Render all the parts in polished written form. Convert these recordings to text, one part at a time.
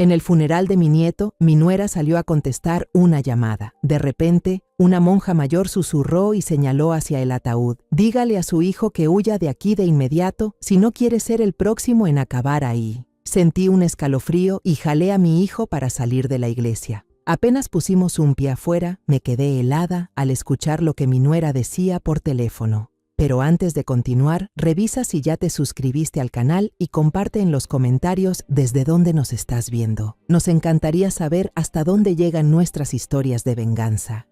En el funeral de mi nieto, mi nuera salió a contestar una llamada. De repente, una monja mayor susurró y señaló hacia el ataúd. Dígale a su hijo que huya de aquí de inmediato si no quiere ser el próximo en acabar ahí. Sentí un escalofrío y jalé a mi hijo para salir de la iglesia. Apenas pusimos un pie afuera, me quedé helada al escuchar lo que mi nuera decía por teléfono. Pero antes de continuar, revisa si ya te suscribiste al canal y comparte en los comentarios desde dónde nos estás viendo. Nos encantaría saber hasta dónde llegan nuestras historias de venganza.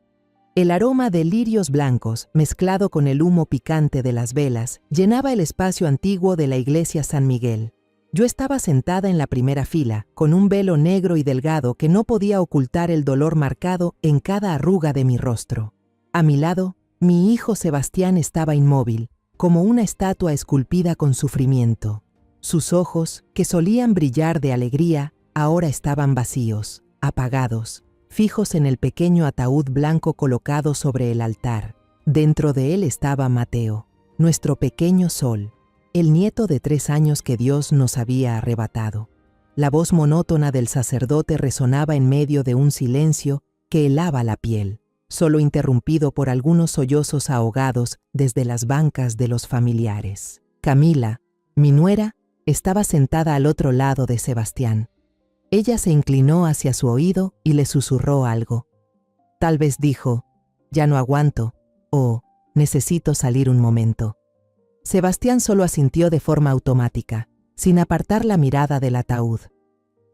El aroma de lirios blancos, mezclado con el humo picante de las velas, llenaba el espacio antiguo de la iglesia San Miguel. Yo estaba sentada en la primera fila, con un velo negro y delgado que no podía ocultar el dolor marcado en cada arruga de mi rostro. A mi lado, mi hijo Sebastián estaba inmóvil, como una estatua esculpida con sufrimiento. Sus ojos, que solían brillar de alegría, ahora estaban vacíos, apagados, fijos en el pequeño ataúd blanco colocado sobre el altar. Dentro de él estaba Mateo, nuestro pequeño sol, el nieto de 3 años que Dios nos había arrebatado. La voz monótona del sacerdote resonaba en medio de un silencio que helaba la piel, solo interrumpido por algunos sollozos ahogados desde las bancas de los familiares. Camila, mi nuera, estaba sentada al otro lado de Sebastián. Ella se inclinó hacia su oído y le susurró algo. Tal vez dijo, «Ya no aguanto» o «Necesito salir un momento». Sebastián solo asintió de forma automática, sin apartar la mirada del ataúd.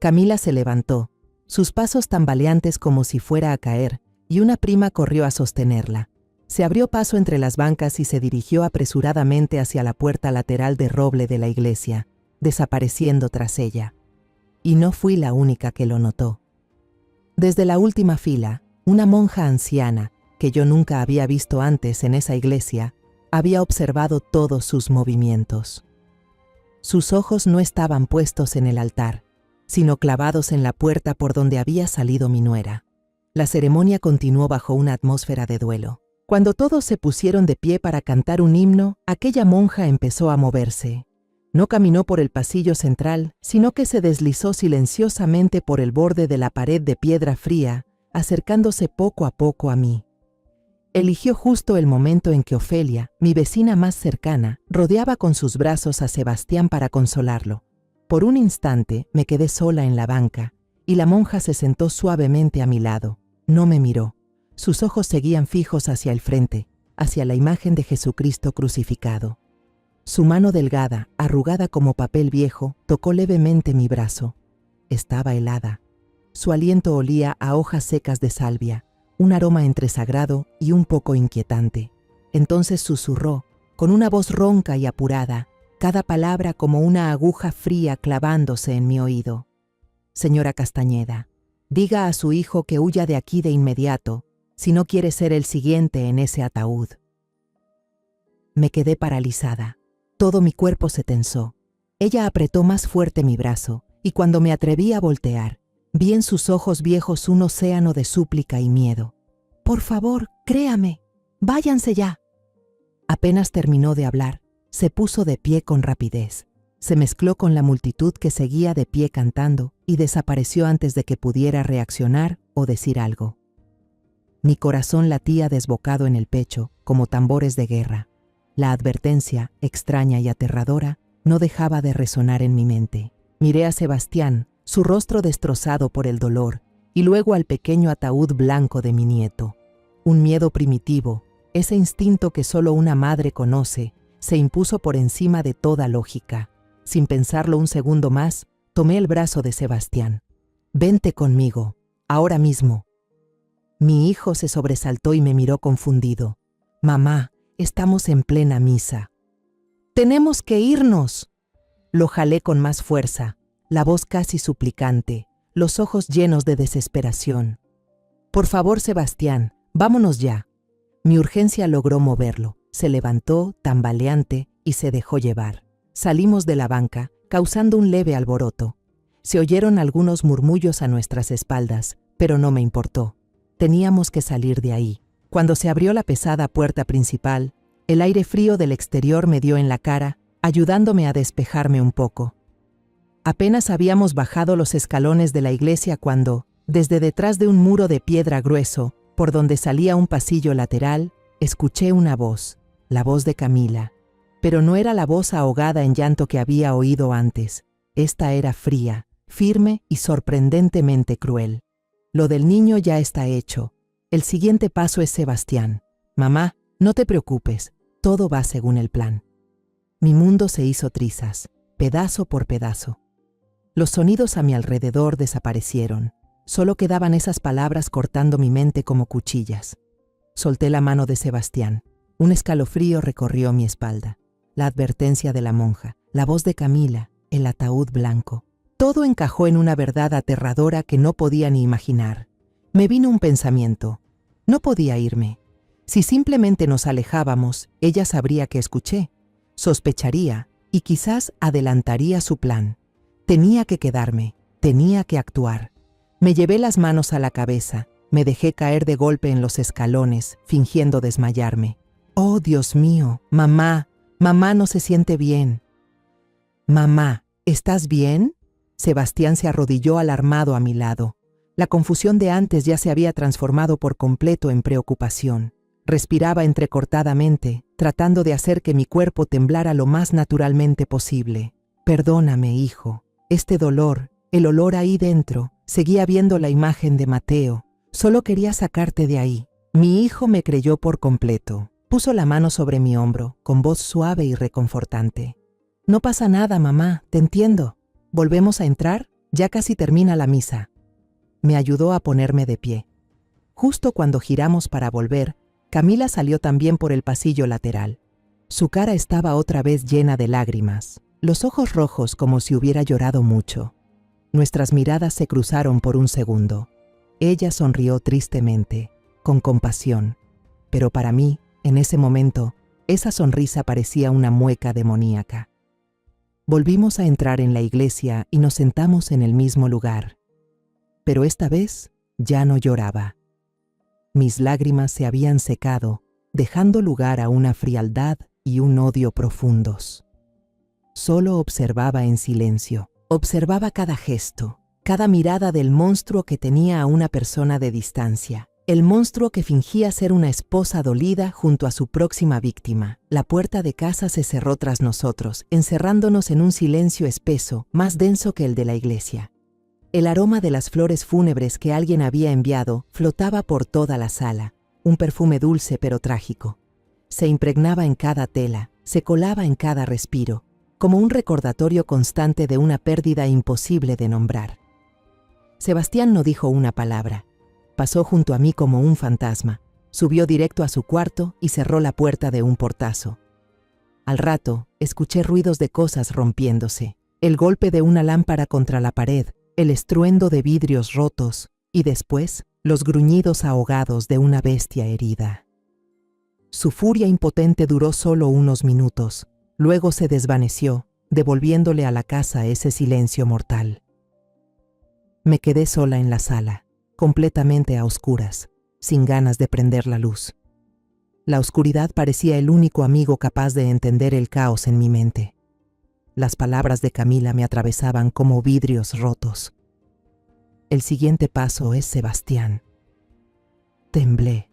Camila se levantó, sus pasos tambaleantes como si fuera a caer, y una prima corrió a sostenerla. Se abrió paso entre las bancas y se dirigió apresuradamente hacia la puerta lateral de roble de la iglesia, desapareciendo tras ella. Y no fui la única que lo notó. Desde la última fila, una monja anciana, que yo nunca había visto antes en esa iglesia, había observado todos sus movimientos. Sus ojos no estaban puestos en el altar, sino clavados en la puerta por donde había salido mi nuera. La ceremonia continuó bajo una atmósfera de duelo. Cuando todos se pusieron de pie para cantar un himno, aquella monja empezó a moverse. No caminó por el pasillo central, sino que se deslizó silenciosamente por el borde de la pared de piedra fría, acercándose poco a poco a mí. Eligió justo el momento en que Ofelia, mi vecina más cercana, rodeaba con sus brazos a Sebastián para consolarlo. Por un instante me quedé sola en la banca, y la monja se sentó suavemente a mi lado. No me miró. Sus ojos seguían fijos hacia el frente, hacia la imagen de Jesucristo crucificado. Su mano delgada, arrugada como papel viejo, tocó levemente mi brazo. Estaba helada. Su aliento olía a hojas secas de salvia, un aroma entre sagrado y un poco inquietante. Entonces susurró, con una voz ronca y apurada, cada palabra como una aguja fría clavándose en mi oído. «Señora Castañeda, diga a su hijo que huya de aquí de inmediato, si no quiere ser el siguiente en ese ataúd». Me quedé paralizada. Todo mi cuerpo se tensó. Ella apretó más fuerte mi brazo, y cuando me atreví a voltear, vi en sus ojos viejos un océano de súplica y miedo. «Por favor, créame, váyanse ya». Apenas terminó de hablar, se puso de pie con rapidez. Se mezcló con la multitud que seguía de pie cantando y desapareció antes de que pudiera reaccionar o decir algo. Mi corazón latía desbocado en el pecho, como tambores de guerra. La advertencia, extraña y aterradora, no dejaba de resonar en mi mente. Miré a Sebastián, su rostro destrozado por el dolor, y luego al pequeño ataúd blanco de mi nieto. Un miedo primitivo, ese instinto que solo una madre conoce, se impuso por encima de toda lógica. Sin pensarlo un segundo más, tomé el brazo de Sebastián. «Vente conmigo, ahora mismo». Mi hijo se sobresaltó y me miró confundido. «Mamá, estamos en plena misa». «¡Tenemos que irnos!». Lo jalé con más fuerza, la voz casi suplicante, los ojos llenos de desesperación. «Por favor, Sebastián, vámonos ya». Mi urgencia logró moverlo. Se levantó, tambaleante, y se dejó llevar. Salimos de la banca, causando un leve alboroto. Se oyeron algunos murmullos a nuestras espaldas, pero no me importó. Teníamos que salir de ahí. Cuando se abrió la pesada puerta principal, el aire frío del exterior me dio en la cara, ayudándome a despejarme un poco. Apenas habíamos bajado los escalones de la iglesia cuando, desde detrás de un muro de piedra grueso, por donde salía un pasillo lateral, escuché una voz, la voz de Camila. Pero no era la voz ahogada en llanto que había oído antes. Esta era fría, firme y sorprendentemente cruel. Lo del niño ya está hecho. El siguiente paso es Sebastián. Mamá, no te preocupes, todo va según el plan. Mi mundo se hizo trizas, pedazo por pedazo. Los sonidos a mi alrededor desaparecieron. Solo quedaban esas palabras cortando mi mente como cuchillas. Solté la mano de Sebastián. Un escalofrío recorrió mi espalda. La advertencia de la monja, la voz de Camila, el ataúd blanco. Todo encajó en una verdad aterradora que no podía ni imaginar. Me vino un pensamiento. No podía irme. Si simplemente nos alejábamos, ella sabría que escuché, sospecharía y quizás adelantaría su plan. Tenía que quedarme, tenía que actuar. Me llevé las manos a la cabeza, me dejé caer de golpe en los escalones, fingiendo desmayarme. ¡Oh, Dios mío! ¡Mamá! ¡Mamá no se siente bien! ¡Mamá! ¿Estás bien? Sebastián se arrodilló alarmado a mi lado. La confusión de antes ya se había transformado por completo en preocupación. Respiraba entrecortadamente, tratando de hacer que mi cuerpo temblara lo más naturalmente posible. Perdóname, hijo. Este dolor, el olor ahí dentro, seguía viendo la imagen de Mateo. Solo quería sacarte de ahí. Mi hijo me creyó por completo. Puso la mano sobre mi hombro, con voz suave y reconfortante. No pasa nada, mamá, te entiendo. ¿Volvemos a entrar? Ya casi termina la misa. Me ayudó a ponerme de pie. Justo cuando giramos para volver, Camila salió también por el pasillo lateral. Su cara estaba otra vez llena de lágrimas, los ojos rojos como si hubiera llorado mucho. Nuestras miradas se cruzaron por un segundo. Ella sonrió tristemente, con compasión, pero para mí, en ese momento, esa sonrisa parecía una mueca demoníaca. Volvimos a entrar en la iglesia y nos sentamos en el mismo lugar. Pero esta vez ya no lloraba. Mis lágrimas se habían secado, dejando lugar a una frialdad y un odio profundos. Solo observaba en silencio. Observaba cada gesto, cada mirada del monstruo que tenía a una persona de distancia. El monstruo que fingía ser una esposa dolida junto a su próxima víctima. La puerta de casa se cerró tras nosotros, encerrándonos en un silencio espeso, más denso que el de la iglesia. El aroma de las flores fúnebres que alguien había enviado flotaba por toda la sala, un perfume dulce pero trágico. Se impregnaba en cada tela, se colaba en cada respiro, como un recordatorio constante de una pérdida imposible de nombrar. Sebastián no dijo una palabra. Pasó junto a mí como un fantasma, subió directo a su cuarto y cerró la puerta de un portazo. Al rato, escuché ruidos de cosas rompiéndose, el golpe de una lámpara contra la pared, el estruendo de vidrios rotos y después los gruñidos ahogados de una bestia herida. Su furia impotente duró solo unos minutos, luego se desvaneció, devolviéndole a la casa ese silencio mortal. Me quedé sola en la sala, completamente a oscuras, sin ganas de prender la luz. La oscuridad parecía el único amigo capaz de entender el caos en mi mente. Las palabras de Camila me atravesaban como vidrios rotos. El siguiente paso es Sebastián. Temblé.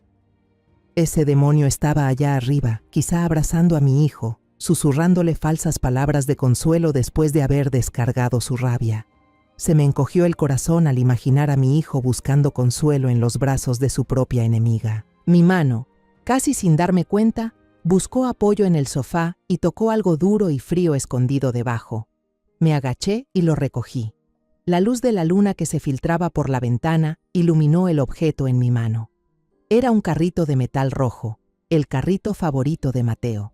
Ese demonio estaba allá arriba, quizá abrazando a mi hijo, susurrándole falsas palabras de consuelo después de haber descargado su rabia. Se me encogió el corazón al imaginar a mi hijo buscando consuelo en los brazos de su propia enemiga. Mi mano, casi sin darme cuenta, buscó apoyo en el sofá y tocó algo duro y frío escondido debajo. Me agaché y lo recogí. La luz de la luna que se filtraba por la ventana iluminó el objeto en mi mano. Era un carrito de metal rojo, el carrito favorito de Mateo.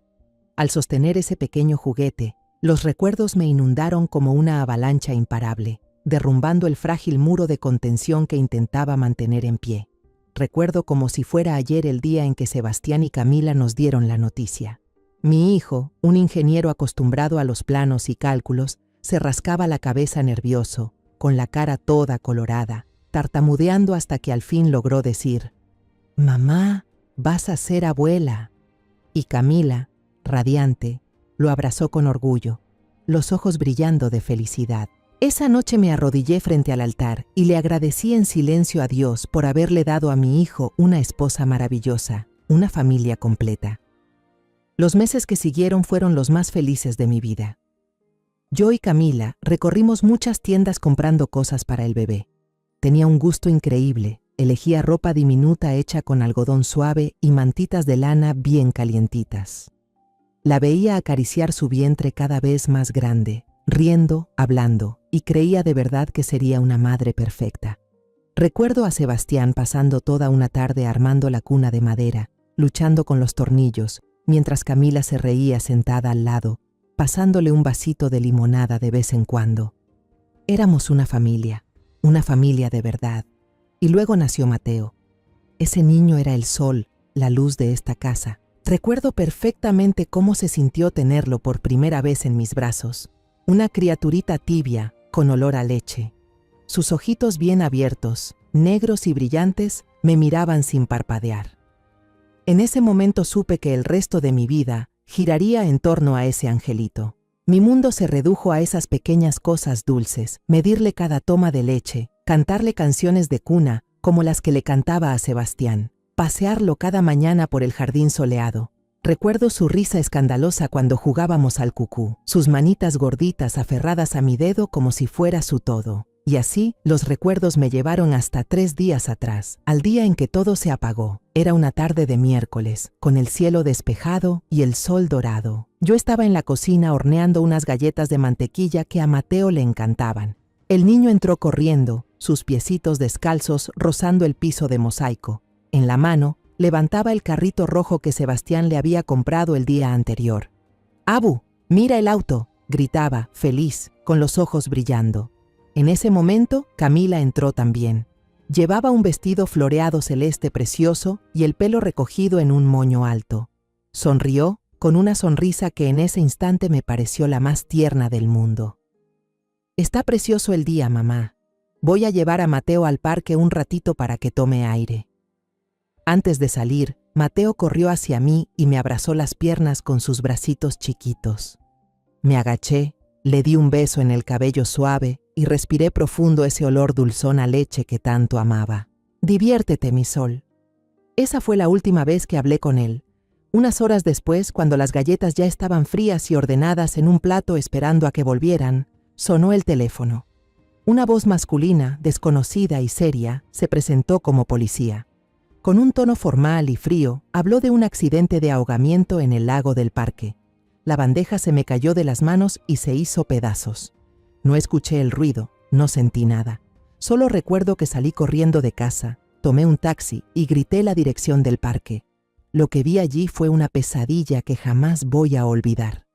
Al sostener ese pequeño juguete, los recuerdos me inundaron como una avalancha imparable, derrumbando el frágil muro de contención que intentaba mantener en pie. Recuerdo como si fuera ayer el día en que Sebastián y Camila nos dieron la noticia. Mi hijo, un ingeniero acostumbrado a los planos y cálculos, se rascaba la cabeza nervioso, con la cara toda colorada, tartamudeando hasta que al fin logró decir: «Mamá, vas a ser abuela». Y Camila, radiante, lo abrazó con orgullo, los ojos brillando de felicidad. Esa noche me arrodillé frente al altar y le agradecí en silencio a Dios por haberle dado a mi hijo una esposa maravillosa, una familia completa. Los meses que siguieron fueron los más felices de mi vida. Yo y Camila recorrimos muchas tiendas comprando cosas para el bebé. Tenía un gusto increíble, elegía ropa diminuta hecha con algodón suave y mantitas de lana bien calientitas. La veía acariciar su vientre cada vez más grande, riendo, hablando, y creía de verdad que sería una madre perfecta. Recuerdo a Sebastián pasando toda una tarde armando la cuna de madera, luchando con los tornillos, mientras Camila se reía sentada al lado, pasándole un vasito de limonada de vez en cuando. Éramos una familia de verdad. Y luego nació Mateo. Ese niño era el sol, la luz de esta casa. Recuerdo perfectamente cómo se sintió tenerlo por primera vez en mis brazos. Una criaturita tibia, con olor a leche. Sus ojitos bien abiertos, negros y brillantes, me miraban sin parpadear. En ese momento supe que el resto de mi vida giraría en torno a ese angelito. Mi mundo se redujo a esas pequeñas cosas dulces, medirle cada toma de leche, cantarle canciones de cuna como las que le cantaba a Sebastián, pasearlo cada mañana por el jardín soleado. Recuerdo su risa escandalosa cuando jugábamos al cucú, sus manitas gorditas aferradas a mi dedo como si fuera su todo. Y así, los recuerdos me llevaron hasta 3 días atrás, al día en que todo se apagó. Era una tarde de miércoles, con el cielo despejado y el sol dorado. Yo estaba en la cocina horneando unas galletas de mantequilla que a Mateo le encantaban. El niño entró corriendo, sus piecitos descalzos rozando el piso de mosaico. En la mano, levantaba el carrito rojo que Sebastián le había comprado el día anterior. «Abu, mira el auto», gritaba, feliz, con los ojos brillando. En ese momento, Camila entró también. Llevaba un vestido floreado celeste precioso y el pelo recogido en un moño alto. Sonrió con una sonrisa que en ese instante me pareció la más tierna del mundo. «Está precioso el día, mamá. Voy a llevar a Mateo al parque un ratito para que tome aire». Antes de salir, Mateo corrió hacia mí y me abrazó las piernas con sus bracitos chiquitos. Me agaché, le di un beso en el cabello suave y respiré profundo ese olor dulzón a leche que tanto amaba. «Diviértete, mi sol». Esa fue la última vez que hablé con él. Unas horas después, cuando las galletas ya estaban frías y ordenadas en un plato esperando a que volvieran, sonó el teléfono. Una voz masculina, desconocida y seria, se presentó como policía. Con un tono formal y frío, habló de un accidente de ahogamiento en el lago del parque. La bandeja se me cayó de las manos y se hizo pedazos. No escuché el ruido, no sentí nada. Solo recuerdo que salí corriendo de casa, tomé un taxi y grité la dirección del parque. Lo que vi allí fue una pesadilla que jamás voy a olvidar.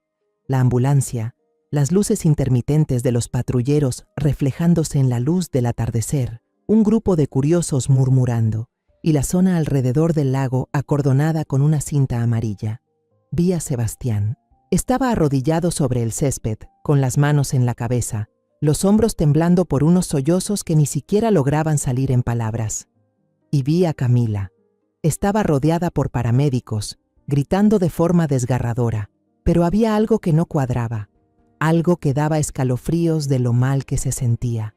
La ambulancia, las luces intermitentes de los patrulleros reflejándose en la luz del atardecer, un grupo de curiosos murmurando, y la zona alrededor del lago acordonada con una cinta amarilla. Vi a Sebastián. Estaba arrodillado sobre el césped, con las manos en la cabeza, los hombros temblando por unos sollozos que ni siquiera lograban salir en palabras. Y vi a Camila. Estaba rodeada por paramédicos, gritando de forma desgarradora, pero había algo que no cuadraba, algo que daba escalofríos de lo mal que se sentía.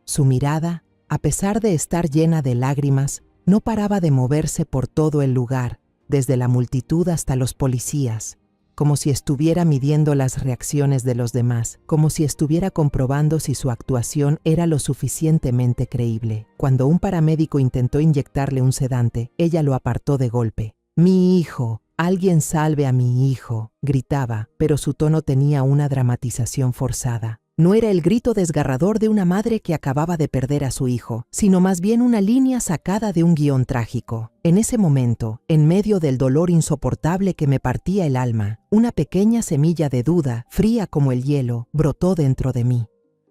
Su mirada, a pesar de estar llena de lágrimas, no paraba de moverse por todo el lugar, desde la multitud hasta los policías, como si estuviera midiendo las reacciones de los demás, como si estuviera comprobando si su actuación era lo suficientemente creíble. Cuando un paramédico intentó inyectarle un sedante, ella lo apartó de golpe. «Mi hijo, alguien salve a mi hijo», gritaba, pero su tono tenía una dramatización forzada. No era el grito desgarrador de una madre que acababa de perder a su hijo, sino más bien una línea sacada de un guión trágico. En ese momento, en medio del dolor insoportable que me partía el alma, una pequeña semilla de duda, fría como el hielo, brotó dentro de mí.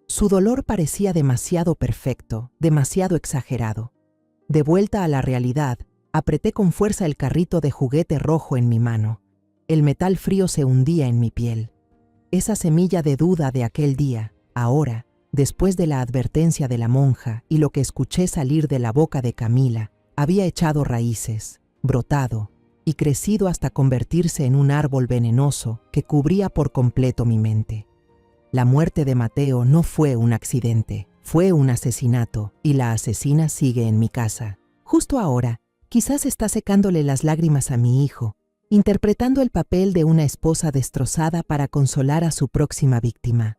Su dolor parecía demasiado perfecto, demasiado exagerado. De vuelta a la realidad, apreté con fuerza el carrito de juguete rojo en mi mano. El metal frío se hundía en mi piel. Esa semilla de duda de aquel día, ahora, después de la advertencia de la monja y lo que escuché salir de la boca de Camila, había echado raíces, brotado y crecido hasta convertirse en un árbol venenoso que cubría por completo mi mente. La muerte de Mateo no fue un accidente, fue un asesinato, y la asesina sigue en mi casa. Justo ahora, quizás está secándole las lágrimas a mi hijo, interpretando el papel de una esposa destrozada para consolar a su próxima víctima.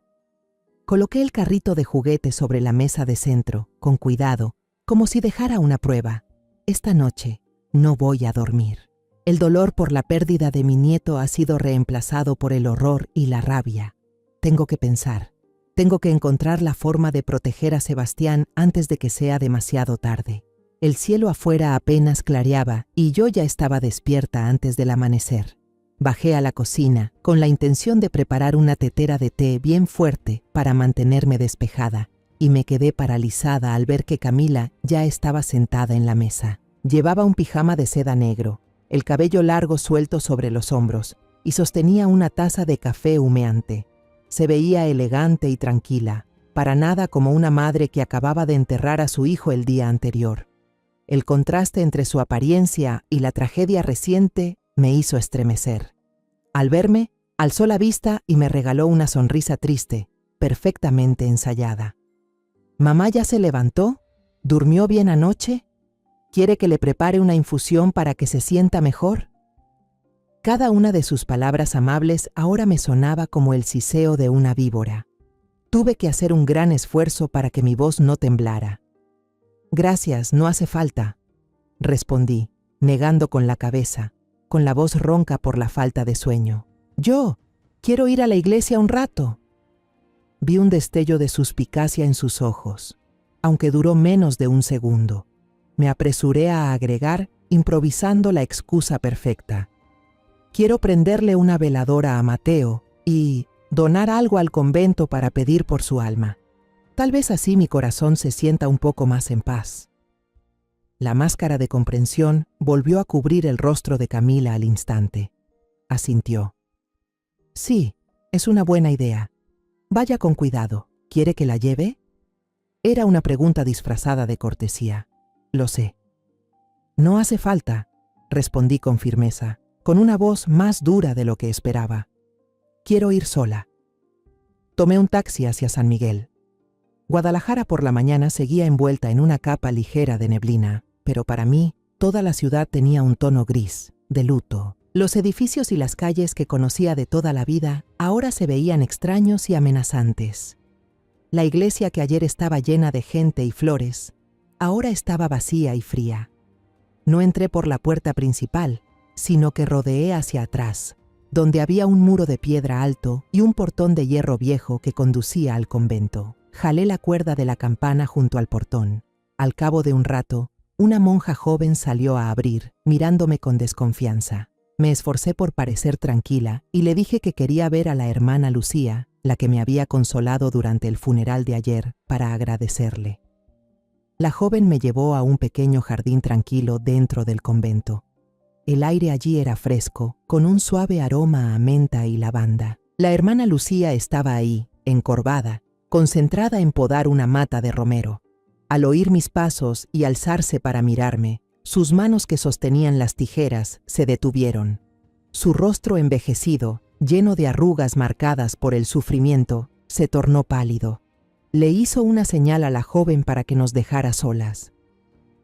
Coloqué el carrito de juguetes sobre la mesa de centro, con cuidado, como si dejara una prueba. Esta noche no voy a dormir. El dolor por la pérdida de mi nieto ha sido reemplazado por el horror y la rabia. Tengo que pensar. Tengo que encontrar la forma de proteger a Sebastián antes de que sea demasiado tarde. El cielo afuera apenas clareaba y yo ya estaba despierta antes del amanecer. Bajé a la cocina con la intención de preparar una tetera de té bien fuerte para mantenerme despejada, y me quedé paralizada al ver que Camila ya estaba sentada en la mesa. Llevaba un pijama de seda negro, el cabello largo suelto sobre los hombros, y sostenía una taza de café humeante. Se veía elegante y tranquila, para nada como una madre que acababa de enterrar a su hijo el día anterior. El contraste entre su apariencia y la tragedia reciente me hizo estremecer. Al verme, alzó la vista y me regaló una sonrisa triste, perfectamente ensayada. ¿Mamá ya se levantó? ¿Durmió bien anoche? ¿Quiere que le prepare una infusión para que se sienta mejor? Cada una de sus palabras amables ahora me sonaba como el siseo de una víbora. Tuve que hacer un gran esfuerzo para que mi voz no temblara. «Gracias, no hace falta», respondí, negando con la cabeza, con la voz ronca por la falta de sueño. «Yo quiero ir a la iglesia un rato». Vi un destello de suspicacia en sus ojos, aunque duró menos de un segundo. Me apresuré a agregar, improvisando la excusa perfecta. «Quiero prenderle una veladora a Mateo y donar algo al convento para pedir por su alma. Tal vez así mi corazón se sienta un poco más en paz». La máscara de comprensión volvió a cubrir el rostro de Camila al instante. Asintió. «Sí, es una buena idea. Vaya con cuidado. ¿Quiere que la lleve?» Era una pregunta disfrazada de cortesía. «Lo sé». «No hace falta», respondí con firmeza, con una voz más dura de lo que esperaba. «Quiero ir sola». Tomé un taxi hacia San Miguel. Guadalajara por la mañana seguía envuelta en una capa ligera de neblina, pero para mí toda la ciudad tenía un tono gris, de luto. Los edificios y las calles que conocía de toda la vida ahora se veían extraños y amenazantes. La iglesia que ayer estaba llena de gente y flores, ahora estaba vacía y fría. No entré por la puerta principal, sino que rodeé hacia atrás, donde había un muro de piedra alto y un portón de hierro viejo que conducía al convento. Jalé la cuerda de la campana junto al portón. Al cabo de un rato, una monja joven salió a abrir, mirándome con desconfianza. Me esforcé por parecer tranquila y le dije que quería ver a la hermana Lucía, la que me había consolado durante el funeral de ayer, para agradecerle. La joven me llevó a un pequeño jardín tranquilo dentro del convento. El aire allí era fresco, con un suave aroma a menta y lavanda. La hermana Lucía estaba ahí, encorvada, concentrada en podar una mata de romero. Al oír mis pasos y alzarse para mirarme, sus manos que sostenían las tijeras se detuvieron. Su rostro envejecido, lleno de arrugas marcadas por el sufrimiento, se tornó pálido. Le hizo una señal a la joven para que nos dejara solas.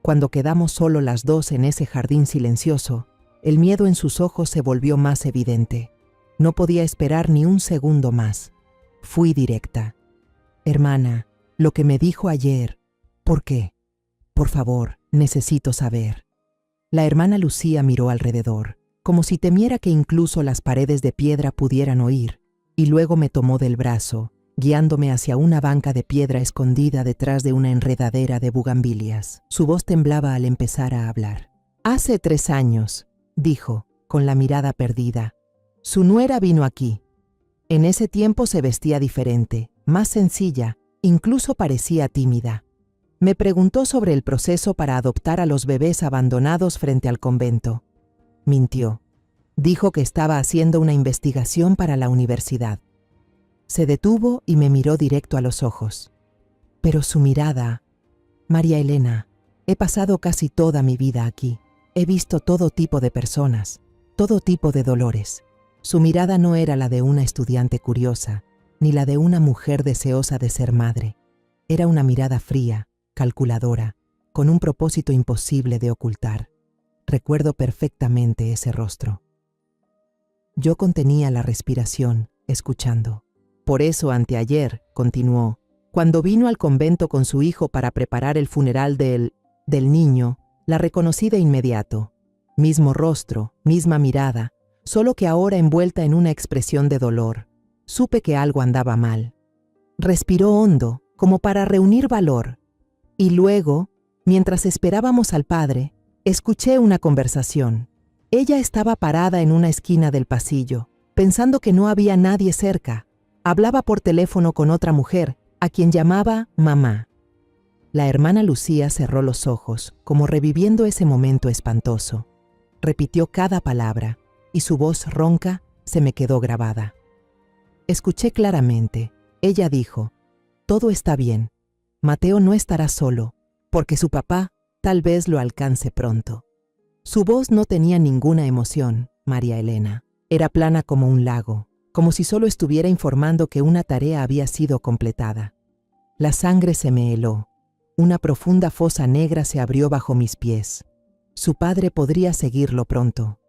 Cuando quedamos solo las dos en ese jardín silencioso, el miedo en sus ojos se volvió más evidente. No podía esperar ni un segundo más. Fui directa. «Hermana, lo que me dijo ayer, ¿por qué? Por favor, necesito saber». La hermana Lucía miró alrededor, como si temiera que incluso las paredes de piedra pudieran oír, y luego me tomó del brazo, guiándome hacia una banca de piedra escondida detrás de una enredadera de bugambilias. Su voz temblaba al empezar a hablar. «Hace 3 años», dijo, con la mirada perdida, «su nuera vino aquí. En ese tiempo se vestía diferente, más sencilla, incluso parecía tímida. Me preguntó sobre el proceso para adoptar a los bebés abandonados frente al convento. Mintió. Dijo que estaba haciendo una investigación para la universidad. Se detuvo y me miró directo a los ojos. Pero su mirada... María Elena, he pasado casi toda mi vida aquí. He visto todo tipo de personas, todo tipo de dolores. Su mirada no era la de una estudiante curiosa, ni la de una mujer deseosa de ser madre. Era una mirada fría, calculadora, con un propósito imposible de ocultar. Recuerdo perfectamente ese rostro. Yo contenía la respiración, escuchando. Por eso, anteayer, continuó, cuando vino al convento con su hijo para preparar el funeral del niño, la reconocí de inmediato. Mismo rostro, misma mirada, solo que ahora envuelta en una expresión de dolor. Supe que algo andaba mal. Respiró hondo, como para reunir valor. Y luego, mientras esperábamos al padre, escuché una conversación. Ella estaba parada en una esquina del pasillo, pensando que no había nadie cerca. Hablaba por teléfono con otra mujer, a quien llamaba mamá. La hermana Lucía cerró los ojos, como reviviendo ese momento espantoso. Repitió cada palabra, y su voz ronca se me quedó grabada. Escuché claramente. Ella dijo, «Todo está bien. Mateo no estará solo, porque su papá tal vez lo alcance pronto». Su voz no tenía ninguna emoción, María Elena. Era plana como un lago, como si solo estuviera informando que una tarea había sido completada. La sangre se me heló. Una profunda fosa negra se abrió bajo mis pies. Su padre podría seguirlo pronto.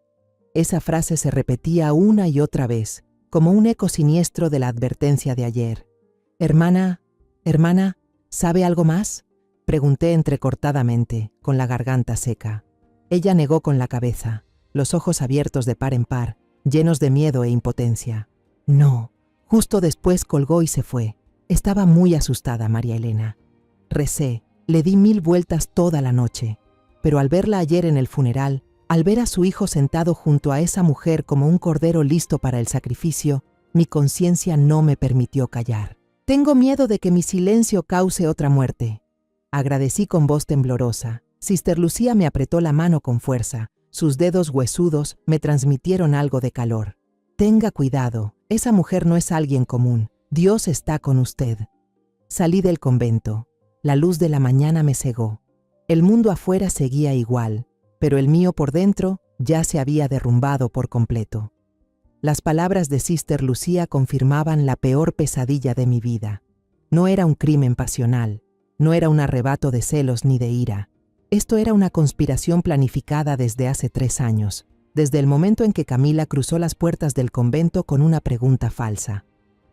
Esa frase se repetía una y otra vez, como un eco siniestro de la advertencia de ayer. «Hermana, ¿sabe algo más?», pregunté entrecortadamente, con la garganta seca. Ella negó con la cabeza, los ojos abiertos de par en par, llenos de miedo e impotencia. «No». Justo después colgó y se fue. Estaba muy asustada, María Elena. Recé, le di 1000 vueltas toda la noche, pero al verla ayer en el funeral, al ver a su hijo sentado junto a esa mujer como un cordero listo para el sacrificio, mi conciencia no me permitió callar. «Tengo miedo de que mi silencio cause otra muerte». Agradecí con voz temblorosa. Sister Lucía me apretó la mano con fuerza. Sus dedos huesudos me transmitieron algo de calor. «Tenga cuidado, esa mujer no es alguien común. Dios está con usted». Salí del convento. La luz de la mañana me cegó. El mundo afuera seguía igual, pero el mío por dentro ya se había derrumbado por completo. Las palabras de Sister Lucía confirmaban la peor pesadilla de mi vida. No era un crimen pasional, no era un arrebato de celos ni de ira. Esto era una conspiración planificada desde hace 3 años, desde el momento en que Camila cruzó las puertas del convento con una pregunta falsa.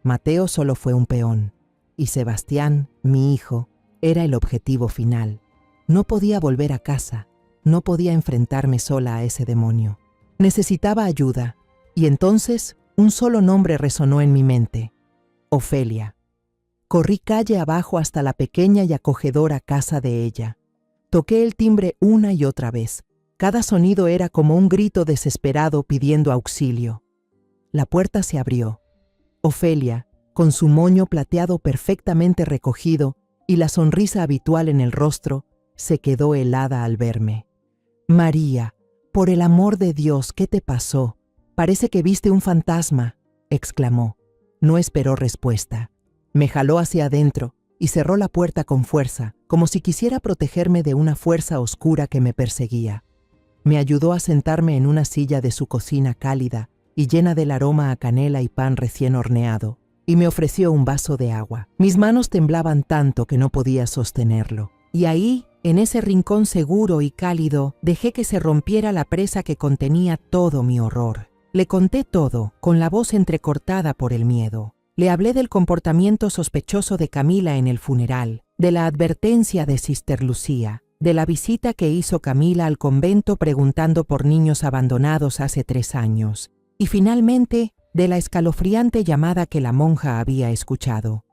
Mateo solo fue un peón, y Sebastián, mi hijo, era el objetivo final. No podía volver a casa, no podía enfrentarme sola a ese demonio. Necesitaba ayuda, y entonces un solo nombre resonó en mi mente: Ofelia. Corrí calle abajo hasta la pequeña y acogedora casa de ella. Toqué el timbre una y otra vez. Cada sonido era como un grito desesperado pidiendo auxilio. La puerta se abrió. Ofelia, con su moño plateado perfectamente recogido y la sonrisa habitual en el rostro, se quedó helada al verme. «María, por el amor de Dios, ¿qué te pasó? Parece que viste un fantasma», exclamó. No esperó respuesta. Me jaló hacia adentro y cerró la puerta con fuerza, como si quisiera protegerme de una fuerza oscura que me perseguía. Me ayudó a sentarme en una silla de su cocina cálida y llena del aroma a canela y pan recién horneado, y me ofreció un vaso de agua. Mis manos temblaban tanto que no podía sostenerlo. Y ahí, en ese rincón seguro y cálido, dejé que se rompiera la presa que contenía todo mi horror. Le conté todo, con la voz entrecortada por el miedo. Le hablé del comportamiento sospechoso de Camila en el funeral, de la advertencia de Sister Lucía, de la visita que hizo Camila al convento preguntando por niños abandonados hace 3 años, y finalmente de la escalofriante llamada que la monja había escuchado.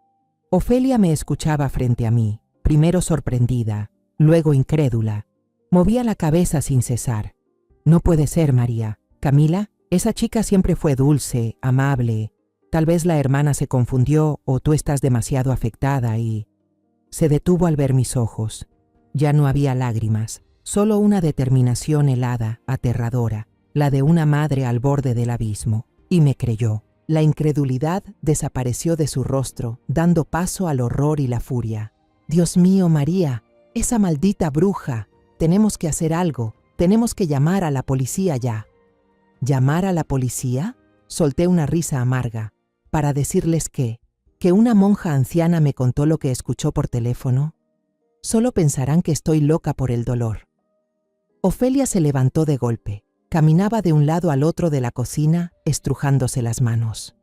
Ofelia me escuchaba frente a mí, primero sorprendida, luego incrédula. Movía la cabeza sin cesar. «No puede ser, María. Camila, esa chica siempre fue dulce, amable. Tal vez la hermana se confundió o tú estás demasiado afectada y...». Se detuvo al ver mis ojos. Ya no había lágrimas, solo una determinación helada, aterradora, la de una madre al borde del abismo. Y me creyó. La incredulidad desapareció de su rostro, dando paso al horror y la furia. «Dios mío, María, esa maldita bruja. Tenemos que hacer algo. Tenemos que llamar a la policía ya». «¿Llamar a la policía?», solté una risa amarga. «¿Para decirles qué? ¿Que una monja anciana me contó lo que escuchó por teléfono? Solo pensarán que estoy loca por el dolor. Ofelia se levantó de golpe. Caminaba de un lado al otro de la cocina, estrujándose las manos.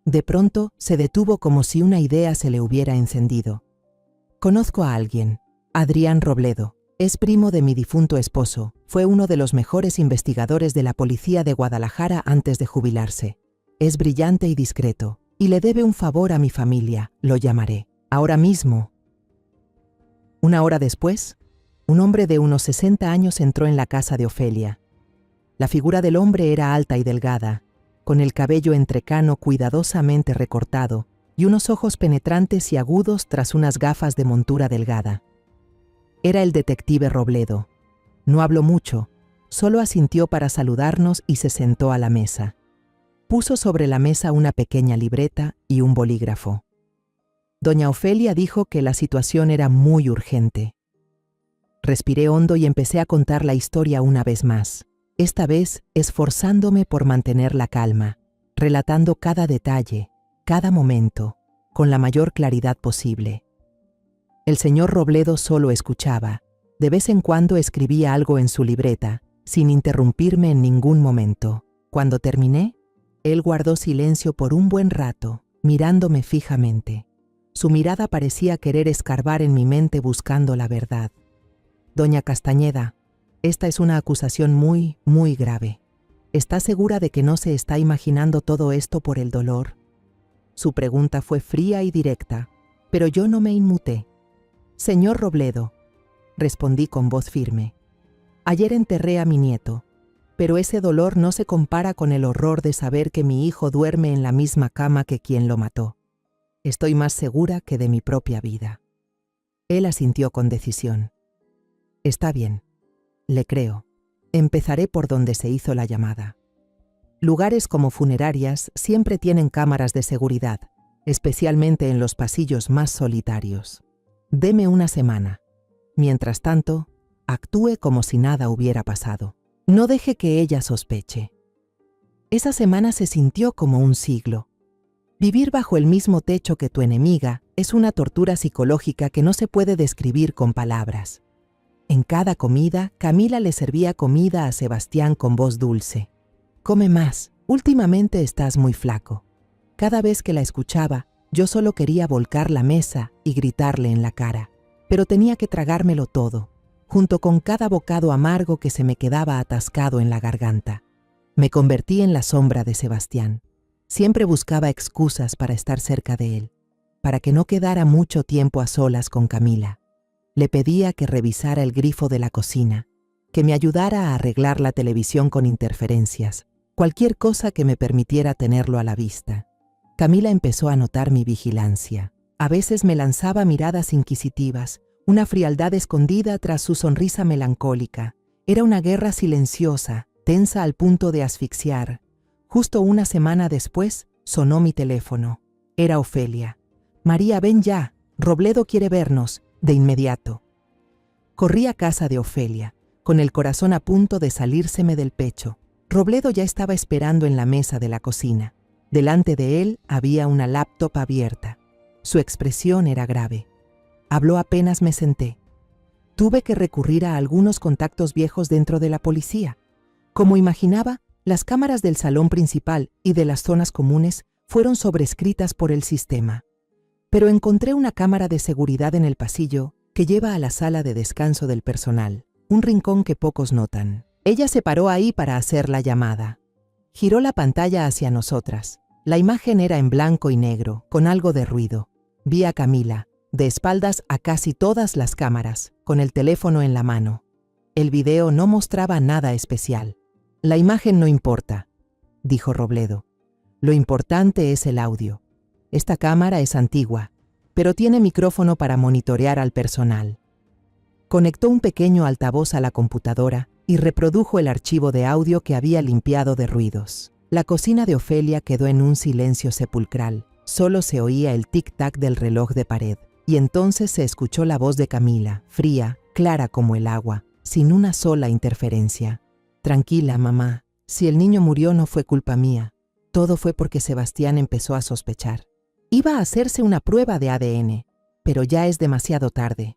De pronto, se detuvo como si una idea se le hubiera encendido. Conozco a alguien, Adrián Robledo. Es primo de mi difunto esposo. Fue uno de los mejores investigadores de la policía de Guadalajara antes de jubilarse. Es brillante y discreto, y le debe un favor a mi familia. Lo llamaré. Ahora mismo. Una hora después, un hombre de unos 60 años entró en la casa de Ofelia. La figura del hombre era alta y delgada, con el cabello entrecano cuidadosamente recortado y unos ojos penetrantes y agudos tras unas gafas de montura delgada. Era el detective Robledo. No habló mucho, solo asintió para saludarnos y se sentó a la mesa. Puso sobre la mesa una pequeña libreta y un bolígrafo. Doña Ofelia dijo que la situación era muy urgente. Respiré hondo y empecé a contar la historia una vez más, esta vez esforzándome por mantener la calma, relatando cada detalle, cada momento, con la mayor claridad posible. El señor Robledo solo escuchaba. De vez en cuando escribía algo en su libreta, sin interrumpirme en ningún momento. Cuando terminé, él guardó silencio por un buen rato, mirándome fijamente. Su mirada parecía querer escarbar en mi mente buscando la verdad. Doña Castañeda, esta es una acusación muy, muy grave. ¿Está segura de que no se está imaginando todo esto por el dolor? Su pregunta fue fría y directa, pero yo no me inmuté. Señor Robledo, respondí con voz firme. Ayer enterré a mi nieto, pero ese dolor no se compara con el horror de saber que mi hijo duerme en la misma cama que quien lo mató. Estoy más segura que de mi propia vida. Él asintió con decisión. Está bien, le creo. Empezaré por donde se hizo la llamada. Lugares como funerarias siempre tienen cámaras de seguridad, especialmente en los pasillos más solitarios. Deme una semana. Mientras tanto, actúe como si nada hubiera pasado. No deje que ella sospeche. Esa semana se sintió como un siglo. Vivir bajo el mismo techo que tu enemiga es una tortura psicológica que no se puede describir con palabras. En cada comida, Camila le servía comida a Sebastián con voz dulce. Come más, últimamente estás muy flaco. Cada vez que la escuchaba, yo solo quería volcar la mesa y gritarle en la cara, pero tenía que tragármelo todo, junto con cada bocado amargo que se me quedaba atascado en la garganta. Me convertí en la sombra de Sebastián. Siempre buscaba excusas para estar cerca de él, para que no quedara mucho tiempo a solas con Camila. Le pedía que revisara el grifo de la cocina, que me ayudara a arreglar la televisión con interferencias, cualquier cosa que me permitiera tenerlo a la vista. Camila empezó a notar mi vigilancia. A veces me lanzaba miradas inquisitivas, una frialdad escondida tras su sonrisa melancólica. Era una guerra silenciosa, tensa al punto de asfixiar. Justo una semana después, sonó mi teléfono. Era Ofelia. María, ven ya. Robledo quiere vernos, de inmediato. Corrí a casa de Ofelia, con el corazón a punto de salírseme del pecho. Robledo ya estaba esperando en la mesa de la cocina. Delante de él había una laptop abierta. Su expresión era grave. Habló apenas me senté. Tuve que recurrir a algunos contactos viejos dentro de la policía. Como imaginaba, las cámaras del salón principal y de las zonas comunes fueron sobrescritas por el sistema. Pero encontré una cámara de seguridad en el pasillo que lleva a la sala de descanso del personal, un rincón que pocos notan. Ella se paró ahí para hacer la llamada. Giró la pantalla hacia nosotras. La imagen era en blanco y negro, con algo de ruido. Vi a Camila, de espaldas a casi todas las cámaras, con el teléfono en la mano. El video no mostraba nada especial. La imagen no importa, dijo Robledo. Lo importante es el audio. Esta cámara es antigua, pero tiene micrófono para monitorear al personal. Conectó un pequeño altavoz a la computadora y reprodujo el archivo de audio que había limpiado de ruidos. La cocina de Ofelia quedó en un silencio sepulcral. Solo se oía el tic-tac del reloj de pared. Y entonces se escuchó la voz de Camila, fría, clara como el agua, sin una sola interferencia. Tranquila, mamá. Si el niño murió no fue culpa mía. Todo fue porque Sebastián empezó a sospechar. Iba a hacerse una prueba de ADN, pero ya es demasiado tarde.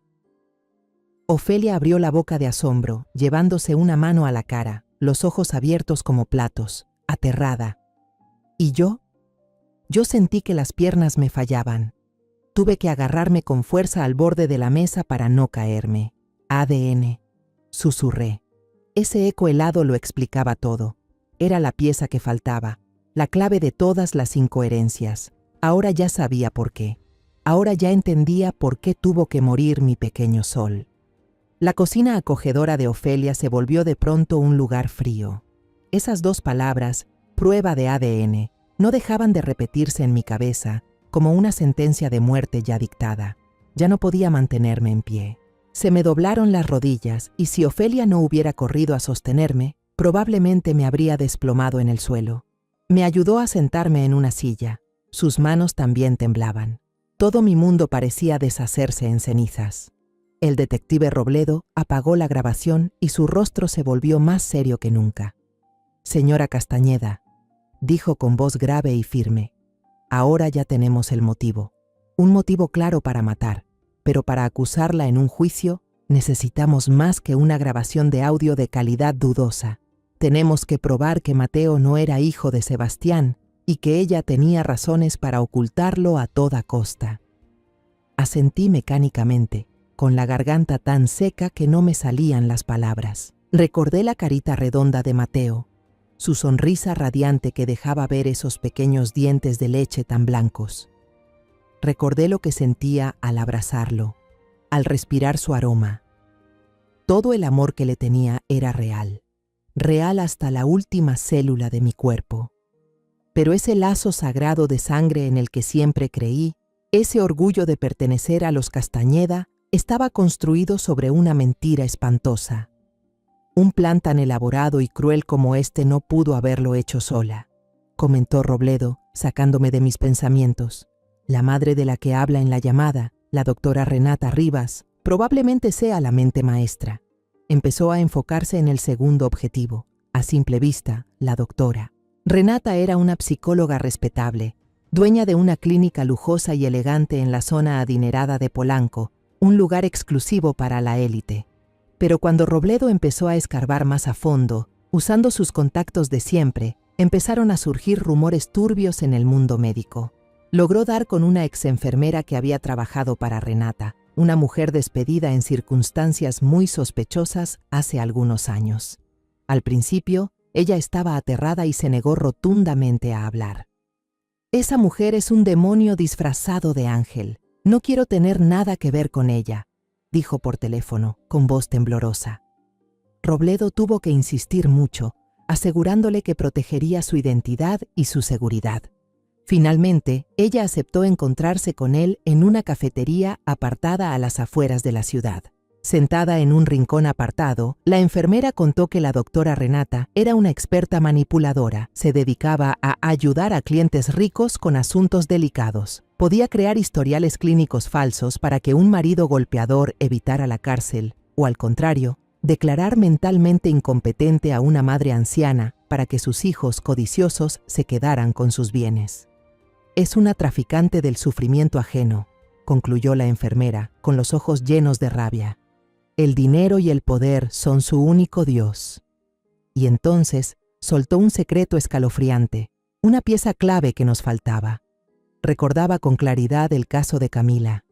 Ofelia abrió la boca de asombro, llevándose una mano a la cara, los ojos abiertos como platos, aterrada. ¿Y yo? Yo sentí que las piernas me fallaban. Tuve que agarrarme con fuerza al borde de la mesa para no caerme. ADN, susurré. Ese eco helado lo explicaba todo. Era la pieza que faltaba, la clave de todas las incoherencias. Ahora ya sabía por qué. Ahora ya entendía por qué tuvo que morir mi pequeño sol. La cocina acogedora de Ofelia se volvió de pronto un lugar frío. Esas dos palabras, prueba de ADN, no dejaban de repetirse en mi cabeza, como una sentencia de muerte ya dictada. Ya no podía mantenerme en pie. Se me doblaron las rodillas y si Ofelia no hubiera corrido a sostenerme, probablemente me habría desplomado en el suelo. Me ayudó a sentarme en una silla. Sus manos también temblaban. Todo mi mundo parecía deshacerse en cenizas. El detective Robledo apagó la grabación y su rostro se volvió más serio que nunca. «Señora Castañeda», dijo con voz grave y firme, «ahora ya tenemos el motivo. Un motivo claro para matar, pero para acusarla en un juicio necesitamos más que una grabación de audio de calidad dudosa. Tenemos que probar que Mateo no era hijo de Sebastián y que ella tenía razones para ocultarlo a toda costa». Asentí mecánicamente, con la garganta tan seca que no me salían las palabras. Recordé la carita redonda de Mateo, su sonrisa radiante que dejaba ver esos pequeños dientes de leche tan blancos. Recordé lo que sentía al abrazarlo, al respirar su aroma. Todo el amor que le tenía era real, real hasta la última célula de mi cuerpo. Pero ese lazo sagrado de sangre en el que siempre creí, ese orgullo de pertenecer a los Castañeda, estaba construido sobre una mentira espantosa. Un plan tan elaborado y cruel como este no pudo haberlo hecho sola, comentó Robledo, sacándome de mis pensamientos. La madre de la que habla en la llamada, la doctora Renata Rivas, probablemente sea la mente maestra. Empezó a enfocarse en el segundo objetivo. A simple vista, la doctora. Renata era una psicóloga respetable, dueña de una clínica lujosa y elegante en la zona adinerada de Polanco, un lugar exclusivo para la élite. Pero cuando Robledo empezó a escarbar más a fondo, usando sus contactos de siempre, empezaron a surgir rumores turbios en el mundo médico. Logró dar con una exenfermera que había trabajado para Renata, una mujer despedida en circunstancias muy sospechosas hace algunos años. Al principio, ella estaba aterrada y se negó rotundamente a hablar. «Esa mujer es un demonio disfrazado de ángel. No quiero tener nada que ver con ella», dijo por teléfono, con voz temblorosa. Robledo tuvo que insistir mucho, asegurándole que protegería su identidad y su seguridad. Finalmente, ella aceptó encontrarse con él en una cafetería apartada a las afueras de la ciudad. Sentada en un rincón apartado, la enfermera contó que la doctora Renata era una experta manipuladora, se dedicaba a ayudar a clientes ricos con asuntos delicados. Podía crear historiales clínicos falsos para que un marido golpeador evitara la cárcel, o al contrario, declarar mentalmente incompetente a una madre anciana para que sus hijos codiciosos se quedaran con sus bienes. «Es una traficante del sufrimiento ajeno», concluyó la enfermera, con los ojos llenos de rabia. «El dinero y el poder son su único Dios». Y entonces soltó un secreto escalofriante, una pieza clave que nos faltaba. Recordaba con claridad el caso de Camila.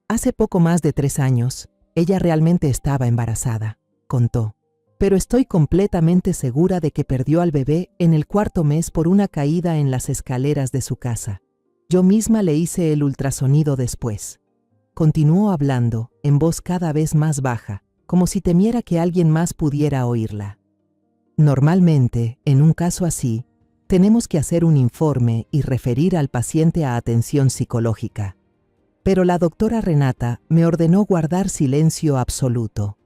Hace poco más de 3 años, ella realmente estaba embarazada, contó. Pero estoy completamente segura de que perdió al bebé en el 4º mes por una caída en las escaleras de su casa. Yo misma le hice el ultrasonido después. Continuó hablando, en voz cada vez más baja, como si temiera que alguien más pudiera oírla. Normalmente, en un caso así, tenemos que hacer un informe y referir al paciente a atención psicológica. Pero la doctora Renata me ordenó guardar silencio absoluto.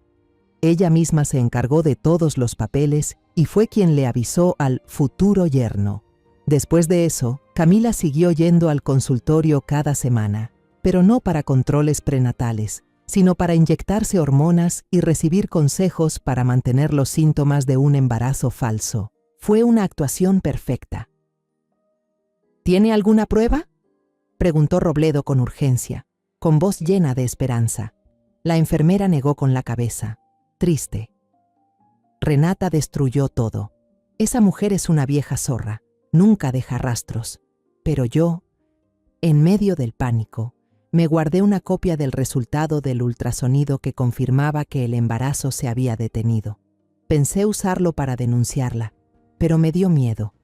Ella misma se encargó de todos los papeles y fue quien le avisó al futuro yerno. Después de eso, Camila siguió yendo al consultorio cada semana, pero no para controles prenatales, sino para inyectarse hormonas y recibir consejos para mantener los síntomas de un embarazo falso. Fue una actuación perfecta. «¿Tiene alguna prueba?», preguntó Robledo con urgencia, con voz llena de esperanza. La enfermera negó con la cabeza, triste. Renata destruyó todo. Esa mujer es una vieja zorra, nunca deja rastros. Pero yo, en medio del pánico, me guardé una copia del resultado del ultrasonido que confirmaba que el embarazo se había detenido. Pensé usarlo para denunciarla, pero me dio miedo.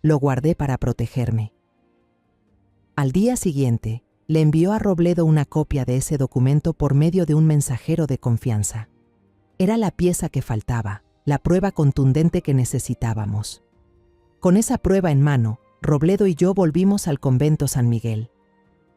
Lo guardé para protegerme. Al día siguiente, le envió a Robledo una copia de ese documento por medio de un mensajero de confianza. Era la pieza que faltaba, la prueba contundente que necesitábamos. Con esa prueba en mano, Robledo y yo volvimos al convento San Miguel.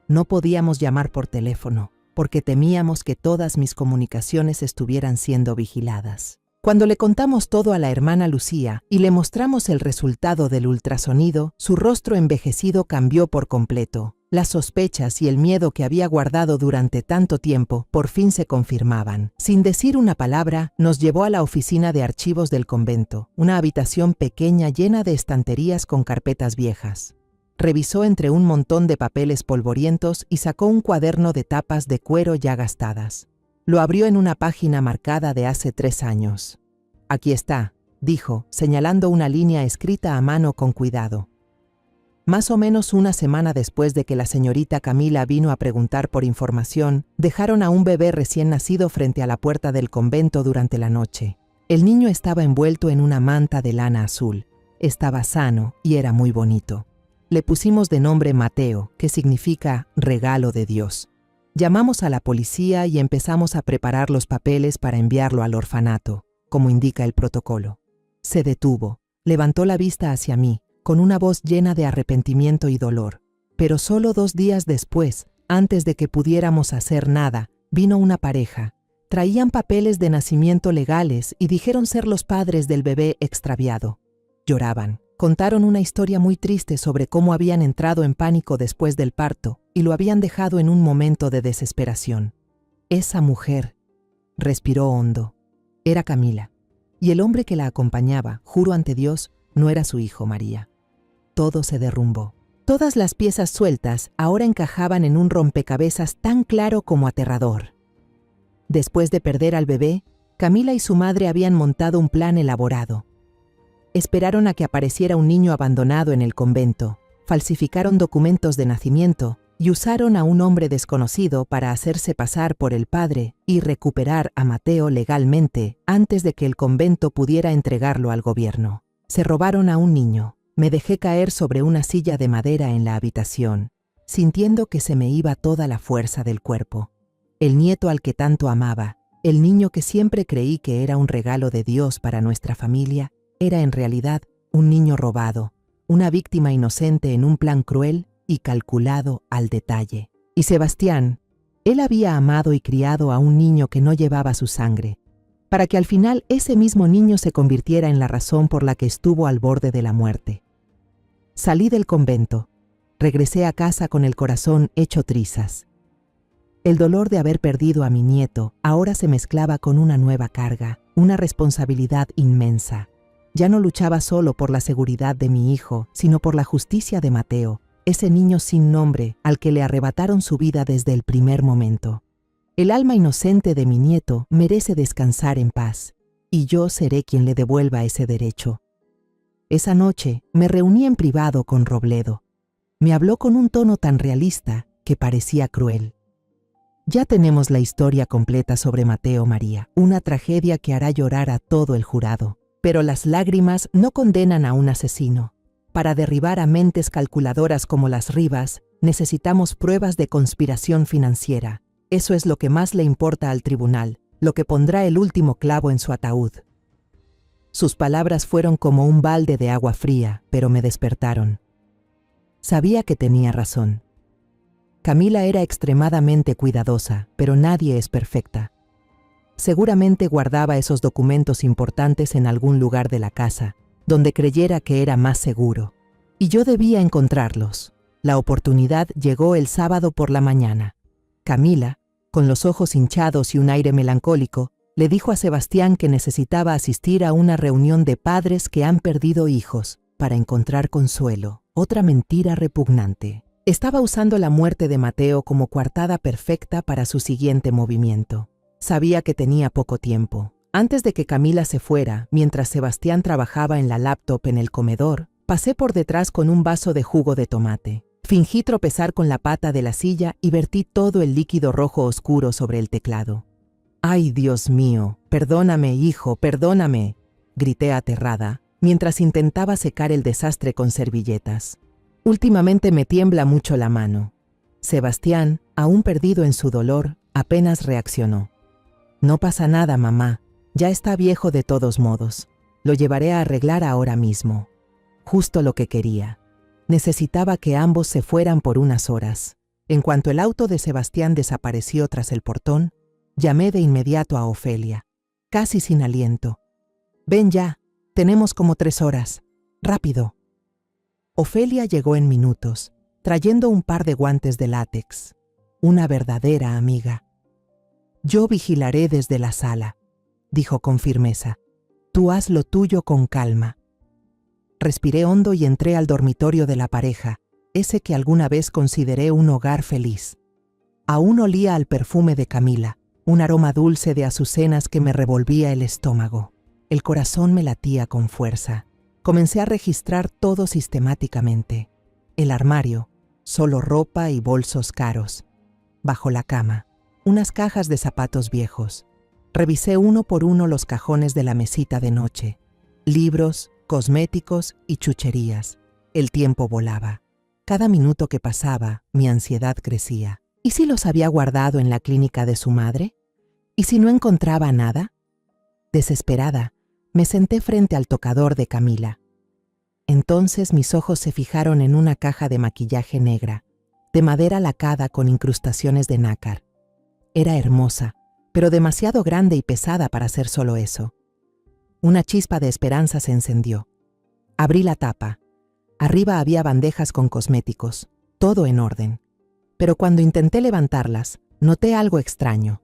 No podíamos llamar por teléfono, porque temíamos que todas mis comunicaciones estuvieran siendo vigiladas. Cuando le contamos todo a la hermana Lucía y le mostramos el resultado del ultrasonido, su rostro envejecido cambió por completo. Las sospechas y el miedo que había guardado durante tanto tiempo por fin se confirmaban. Sin decir una palabra, nos llevó a la oficina de archivos del convento, una habitación pequeña llena de estanterías con carpetas viejas. Revisó entre un montón de papeles polvorientos y sacó un cuaderno de tapas de cuero ya gastadas. Lo abrió en una página marcada de hace 3 años. «Aquí está», dijo, señalando una línea escrita a mano con cuidado. Más o menos una semana después de que la señorita Camila vino a preguntar por información, dejaron a un bebé recién nacido frente a la puerta del convento durante la noche. El niño estaba envuelto en una manta de lana azul. Estaba sano y era muy bonito. Le pusimos de nombre Mateo, que significa regalo de Dios. Llamamos a la policía y empezamos a preparar los papeles para enviarlo al orfanato, como indica el protocolo. Se detuvo, levantó la vista hacia mí, con una voz llena de arrepentimiento y dolor. Pero solo 2 días después, antes de que pudiéramos hacer nada, vino una pareja. Traían papeles de nacimiento legales y dijeron ser los padres del bebé extraviado. Lloraban. Contaron una historia muy triste sobre cómo habían entrado en pánico después del parto y lo habían dejado en un momento de desesperación. Esa mujer respiró hondo. Era Camila. Y el hombre que la acompañaba, juro ante Dios, no era su hijo María. Todo se derrumbó. Todas las piezas sueltas ahora encajaban en un rompecabezas tan claro como aterrador. Después de perder al bebé, Camila y su madre habían montado un plan elaborado. Esperaron a que apareciera un niño abandonado en el convento, falsificaron documentos de nacimiento y usaron a un hombre desconocido para hacerse pasar por el padre y recuperar a Mateo legalmente antes de que el convento pudiera entregarlo al gobierno. Se robaron a un niño. Me dejé caer sobre una silla de madera en la habitación, sintiendo que se me iba toda la fuerza del cuerpo. El nieto al que tanto amaba, el niño que siempre creí que era un regalo de Dios para nuestra familia, era en realidad un niño robado, una víctima inocente en un plan cruel y calculado al detalle. Y Sebastián, él había amado y criado a un niño que no llevaba su sangre, para que al final ese mismo niño se convirtiera en la razón por la que estuvo al borde de la muerte. Salí del convento, regresé a casa con el corazón hecho trizas. El dolor de haber perdido a mi nieto ahora se mezclaba con una nueva carga, una responsabilidad inmensa. Ya no luchaba solo por la seguridad de mi hijo, sino por la justicia de Mateo, ese niño sin nombre al que le arrebataron su vida desde el primer momento. El alma inocente de mi nieto merece descansar en paz, y yo seré quien le devuelva ese derecho. Esa noche me reuní en privado con Robledo. Me habló con un tono tan realista que parecía cruel. Ya tenemos la historia completa sobre Mateo María, una tragedia que hará llorar a todo el jurado. Pero las lágrimas no condenan a un asesino. Para derribar a mentes calculadoras como las Rivas, necesitamos pruebas de conspiración financiera. Eso es lo que más le importa al tribunal, lo que pondrá el último clavo en su ataúd. Sus palabras fueron como un balde de agua fría, pero me despertaron. Sabía que tenía razón. Camila era extremadamente cuidadosa, pero nadie es perfecta. Seguramente guardaba esos documentos importantes en algún lugar de la casa, donde creyera que era más seguro. Y yo debía encontrarlos. La oportunidad llegó el sábado por la mañana. Camila, con los ojos hinchados y un aire melancólico, le dijo a Sebastián que necesitaba asistir a una reunión de padres que han perdido hijos para encontrar consuelo. Otra mentira repugnante. Estaba usando la muerte de Mateo como coartada perfecta para su siguiente movimiento. Sabía que tenía poco tiempo. Antes de que Camila se fuera, mientras Sebastián trabajaba en la laptop en el comedor, pasé por detrás con un vaso de jugo de tomate. Fingí tropezar con la pata de la silla y vertí todo el líquido rojo oscuro sobre el teclado. ¡Ay, Dios mío! ¡Perdóname, hijo, perdóname!, grité aterrada, mientras intentaba secar el desastre con servilletas. Últimamente me tiembla mucho la mano. Sebastián, aún perdido en su dolor, apenas reaccionó. No pasa nada, mamá. Ya está viejo de todos modos. Lo llevaré a arreglar ahora mismo. Justo lo que quería. Necesitaba que ambos se fueran por unas horas. En cuanto el auto de Sebastián desapareció tras el portón, llamé de inmediato a Ofelia, casi sin aliento. «Ven ya, tenemos como 3 horas. Rápido». Ofelia llegó en minutos, trayendo un par de guantes de látex. Una verdadera amiga. «Yo vigilaré desde la sala», dijo con firmeza. «Tú haz lo tuyo con calma». Respiré hondo y entré al dormitorio de la pareja, ese que alguna vez consideré un hogar feliz. Aún olía al perfume de Camila, un aroma dulce de azucenas que me revolvía el estómago. El corazón me latía con fuerza. Comencé a registrar todo sistemáticamente. El armario, solo ropa y bolsos caros. Bajo la cama, unas cajas de zapatos viejos. Revisé uno por uno los cajones de la mesita de noche. Libros, cosméticos y chucherías. El tiempo volaba. Cada minuto que pasaba, mi ansiedad crecía. ¿Y si los había guardado en la clínica de su madre? ¿Y si no encontraba nada? Desesperada, me senté frente al tocador de Camila. Entonces mis ojos se fijaron en una caja de maquillaje negra, de madera lacada con incrustaciones de nácar. Era hermosa, pero demasiado grande y pesada para ser solo eso. Una chispa de esperanza se encendió. Abrí la tapa. Arriba había bandejas con cosméticos, todo en orden. Pero cuando intenté levantarlas, noté algo extraño.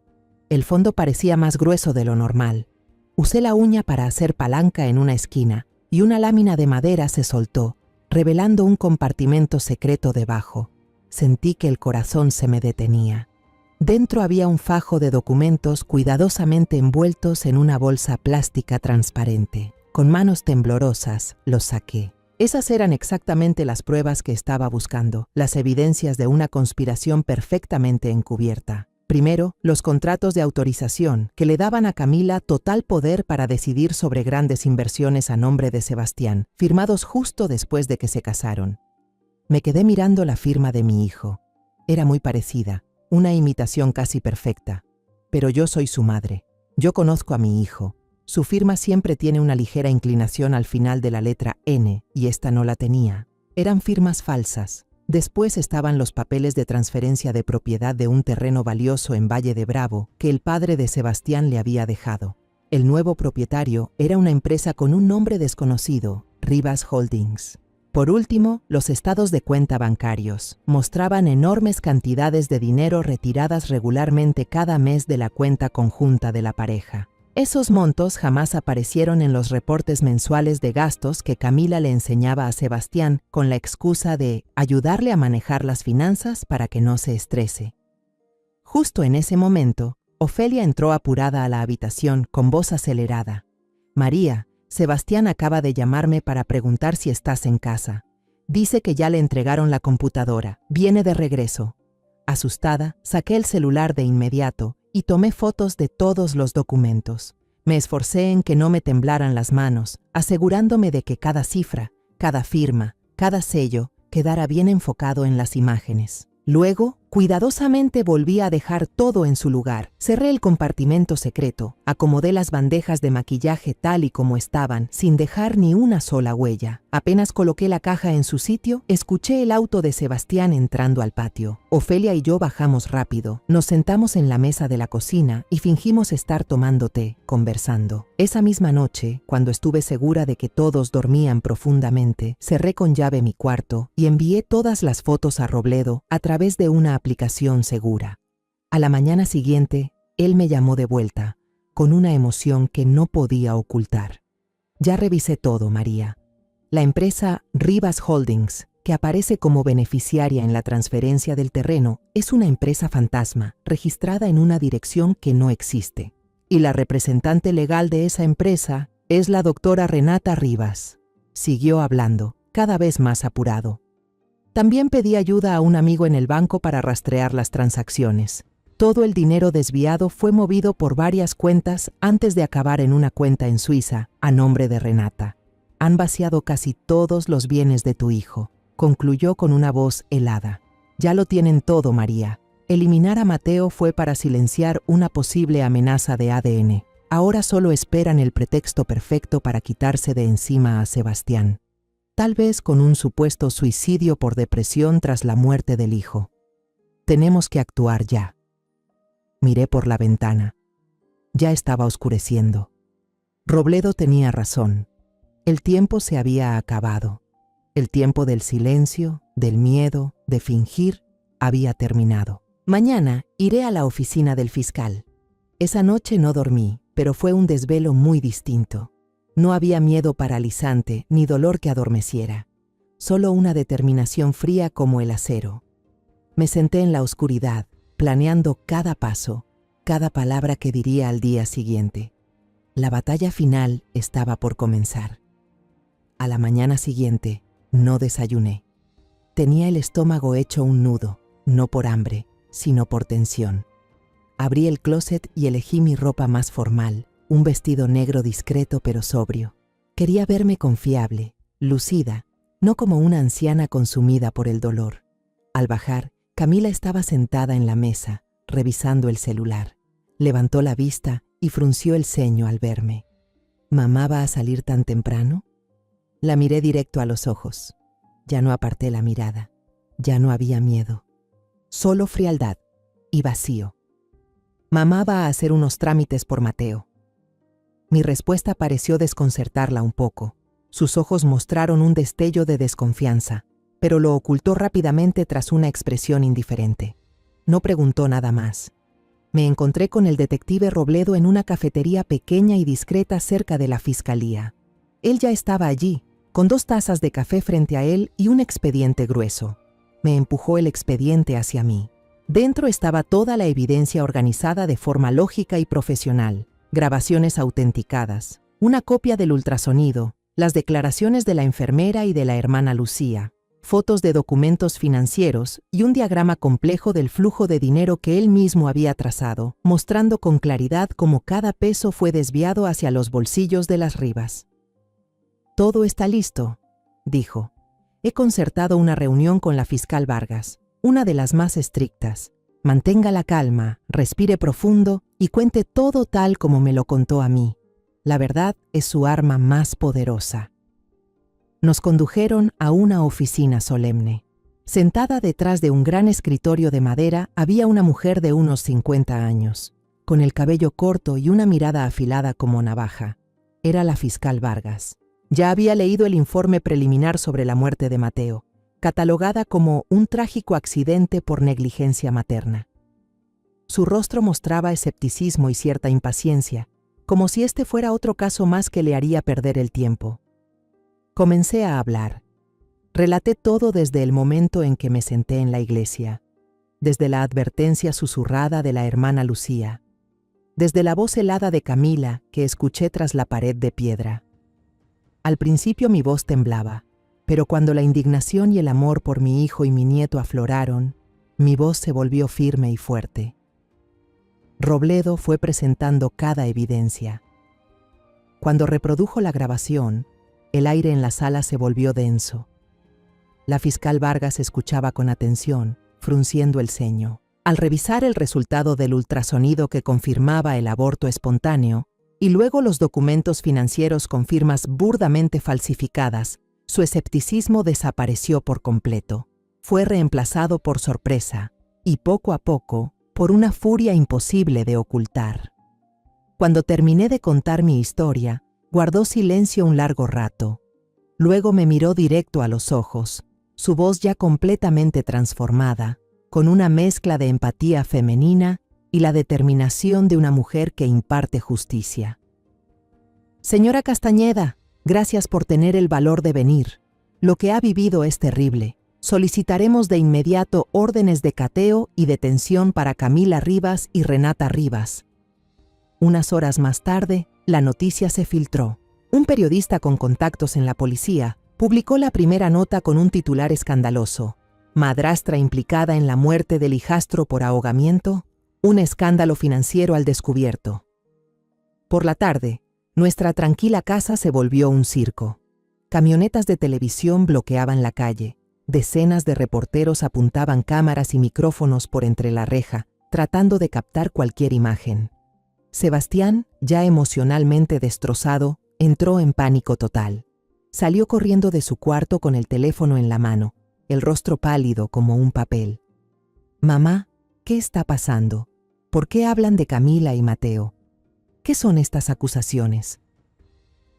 El fondo parecía más grueso de lo normal. Usé la uña para hacer palanca en una esquina y una lámina de madera se soltó, revelando un compartimento secreto debajo. Sentí que el corazón se me detenía. Dentro había un fajo de documentos cuidadosamente envueltos en una bolsa plástica transparente. Con manos temblorosas los saqué. Esas eran exactamente las pruebas que estaba buscando, las evidencias de una conspiración perfectamente encubierta. Primero, los contratos de autorización que le daban a Camila total poder para decidir sobre grandes inversiones a nombre de Sebastián, firmados justo después de que se casaron. Me quedé mirando la firma de mi hijo. Era muy parecida, una imitación casi perfecta. Pero yo soy su madre. Yo conozco a mi hijo. Su firma siempre tiene una ligera inclinación al final de la letra N, y esta no la tenía. Eran firmas falsas. Después estaban los papeles de transferencia de propiedad de un terreno valioso en Valle de Bravo que el padre de Sebastián le había dejado. El nuevo propietario era una empresa con un nombre desconocido, Rivas Holdings. Por último, los estados de cuenta bancarios mostraban enormes cantidades de dinero retiradas regularmente cada mes de la cuenta conjunta de la pareja. Esos montos jamás aparecieron en los reportes mensuales de gastos que Camila le enseñaba a Sebastián con la excusa de ayudarle a manejar las finanzas para que no se estrese. Justo en ese momento, Ofelia entró apurada a la habitación con voz acelerada. «María, Sebastián acaba de llamarme para preguntar si estás en casa. Dice que ya le entregaron la computadora. Viene de regreso». Asustada, saqué el celular de inmediato y tomé fotos de todos los documentos. Me esforcé en que no me temblaran las manos, asegurándome de que cada cifra, cada firma, cada sello quedara bien enfocado en las imágenes. Luego, cuidadosamente volví a dejar todo en su lugar. Cerré el compartimento secreto, acomodé las bandejas de maquillaje tal y como estaban, sin dejar ni una sola huella. Apenas coloqué la caja en su sitio, escuché el auto de Sebastián entrando al patio. Ofelia y yo bajamos rápido, nos sentamos en la mesa de la cocina y fingimos estar tomando té, conversando. Esa misma noche, cuando estuve segura de que todos dormían profundamente, cerré con llave mi cuarto y envié todas las fotos a Robledo a través de una aplicación segura. A la mañana siguiente, él me llamó de vuelta, con una emoción que no podía ocultar. «Ya revisé todo, María. La empresa Rivas Holdings que aparece como beneficiaria en la transferencia del terreno, es una empresa fantasma, registrada en una dirección que no existe. Y la representante legal de esa empresa es la doctora Renata Rivas. Siguió hablando, cada vez más apurado. También pedí ayuda a un amigo en el banco para rastrear las transacciones. Todo el dinero desviado fue movido por varias cuentas antes de acabar en una cuenta en Suiza, a nombre de Renata. Han vaciado casi todos los bienes de tu hijo, concluyó con una voz helada. Ya lo tienen todo, María. Eliminar a Mateo fue para silenciar una posible amenaza de ADN. Ahora solo esperan el pretexto perfecto para quitarse de encima a Sebastián. Tal vez con un supuesto suicidio por depresión tras la muerte del hijo. Tenemos que actuar ya. Miré por la ventana. Ya estaba oscureciendo. Robledo tenía razón. El tiempo se había acabado. El tiempo del silencio, del miedo, de fingir, había terminado. Mañana iré a la oficina del fiscal. Esa noche no dormí, pero fue un desvelo muy distinto. No había miedo paralizante ni dolor que adormeciera. Solo una determinación fría como el acero. Me senté en la oscuridad, planeando cada paso, cada palabra que diría al día siguiente. La batalla final estaba por comenzar. A la mañana siguiente, no desayuné. Tenía el estómago hecho un nudo, no por hambre, sino por tensión. Abrí el closet y elegí mi ropa más formal, un vestido negro discreto pero sobrio. Quería verme confiable, lucida, no como una anciana consumida por el dolor. Al bajar, Camila estaba sentada en la mesa, revisando el celular. Levantó la vista y frunció el ceño al verme. ¿Mamá va a salir tan temprano? La miré directo a los ojos. Ya no aparté la mirada. Ya no había miedo. Solo frialdad y vacío. Mamá va a hacer unos trámites por Mateo. Mi respuesta pareció desconcertarla un poco. Sus ojos mostraron un destello de desconfianza, pero lo ocultó rápidamente tras una expresión indiferente. No preguntó nada más. Me encontré con el detective Robledo en una cafetería pequeña y discreta cerca de la fiscalía. Él ya estaba allí, con 2 tazas de café frente a él y un expediente grueso. Me empujó el expediente hacia mí. Dentro estaba toda la evidencia organizada de forma lógica y profesional, grabaciones autenticadas, una copia del ultrasonido, las declaraciones de la enfermera y de la hermana Lucía, fotos de documentos financieros y un diagrama complejo del flujo de dinero que él mismo había trazado, mostrando con claridad cómo cada peso fue desviado hacia los bolsillos de las Rivas. «Todo está listo», dijo. «He concertado una reunión con la fiscal Vargas, una de las más estrictas. Mantenga la calma, respire profundo y cuente todo tal como me lo contó a mí. La verdad es su arma más poderosa». Nos condujeron a una oficina solemne. Sentada detrás de un gran escritorio de madera había una mujer de unos 50 años, con el cabello corto y una mirada afilada como navaja. Era la fiscal Vargas. Ya había leído el informe preliminar sobre la muerte de Mateo, catalogada como un trágico accidente por negligencia materna. Su rostro mostraba escepticismo y cierta impaciencia, como si este fuera otro caso más que le haría perder el tiempo. Comencé a hablar. Relaté todo desde el momento en que me senté en la iglesia, desde la advertencia susurrada de la hermana Lucía, desde la voz helada de Camila que escuché tras la pared de piedra. Al principio mi voz temblaba, pero cuando la indignación y el amor por mi hijo y mi nieto afloraron, mi voz se volvió firme y fuerte. Robledo fue presentando cada evidencia. Cuando reprodujo la grabación, el aire en la sala se volvió denso. La fiscal Vargas escuchaba con atención, frunciendo el ceño. Al revisar el resultado del ultrasonido que confirmaba el aborto espontáneo, y luego los documentos financieros con firmas burdamente falsificadas, su escepticismo desapareció por completo. Fue reemplazado por sorpresa, y poco a poco, por una furia imposible de ocultar. Cuando terminé de contar mi historia, guardó silencio un largo rato. Luego me miró directo a los ojos, su voz ya completamente transformada, con una mezcla de empatía femenina y la determinación de una mujer que imparte justicia. «Señora Castañeda, gracias por tener el valor de venir. Lo que ha vivido es terrible. Solicitaremos de inmediato órdenes de cateo y detención para Camila Rivas y Renata Rivas. Unas horas más tarde, la noticia se filtró. Un periodista con contactos en la policía publicó la primera nota con un titular escandaloso: Madrastra implicada en la muerte del hijastro por ahogamiento, un escándalo financiero al descubierto. Por la tarde, nuestra tranquila casa se volvió un circo. Camionetas de televisión bloqueaban la calle. Decenas de reporteros apuntaban cámaras y micrófonos por entre la reja, tratando de captar cualquier imagen. Sebastián, ya emocionalmente destrozado, entró en pánico total. Salió corriendo de su cuarto con el teléfono en la mano, el rostro pálido como un papel. «Mamá, ¿qué está pasando? ¿Por qué hablan de Camila y Mateo? ¿Qué son estas acusaciones?».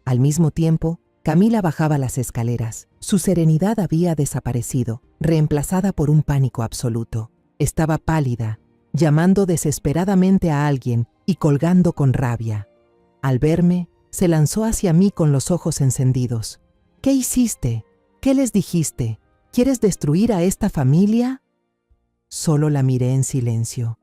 Al mismo tiempo, Camila bajaba las escaleras. Su serenidad había desaparecido, reemplazada por un pánico absoluto. Estaba pálida, llamando desesperadamente a alguien y colgando con rabia. Al verme, se lanzó hacia mí con los ojos encendidos. «¿Qué hiciste? ¿Qué les dijiste? ¿Quieres destruir a esta familia?». Solo la miré en silencio.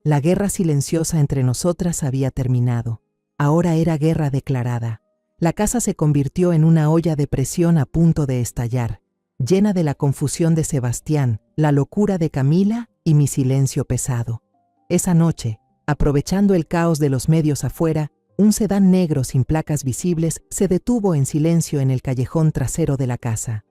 La guerra silenciosa entre nosotras había terminado. Ahora era guerra declarada. La casa se convirtió en una olla de presión a punto de estallar, llena de la confusión de Sebastián, la locura de Camila y mi silencio pesado. Esa noche, aprovechando el caos de los medios afuera, un sedán negro sin placas visibles se detuvo en silencio en el callejón trasero de la casa.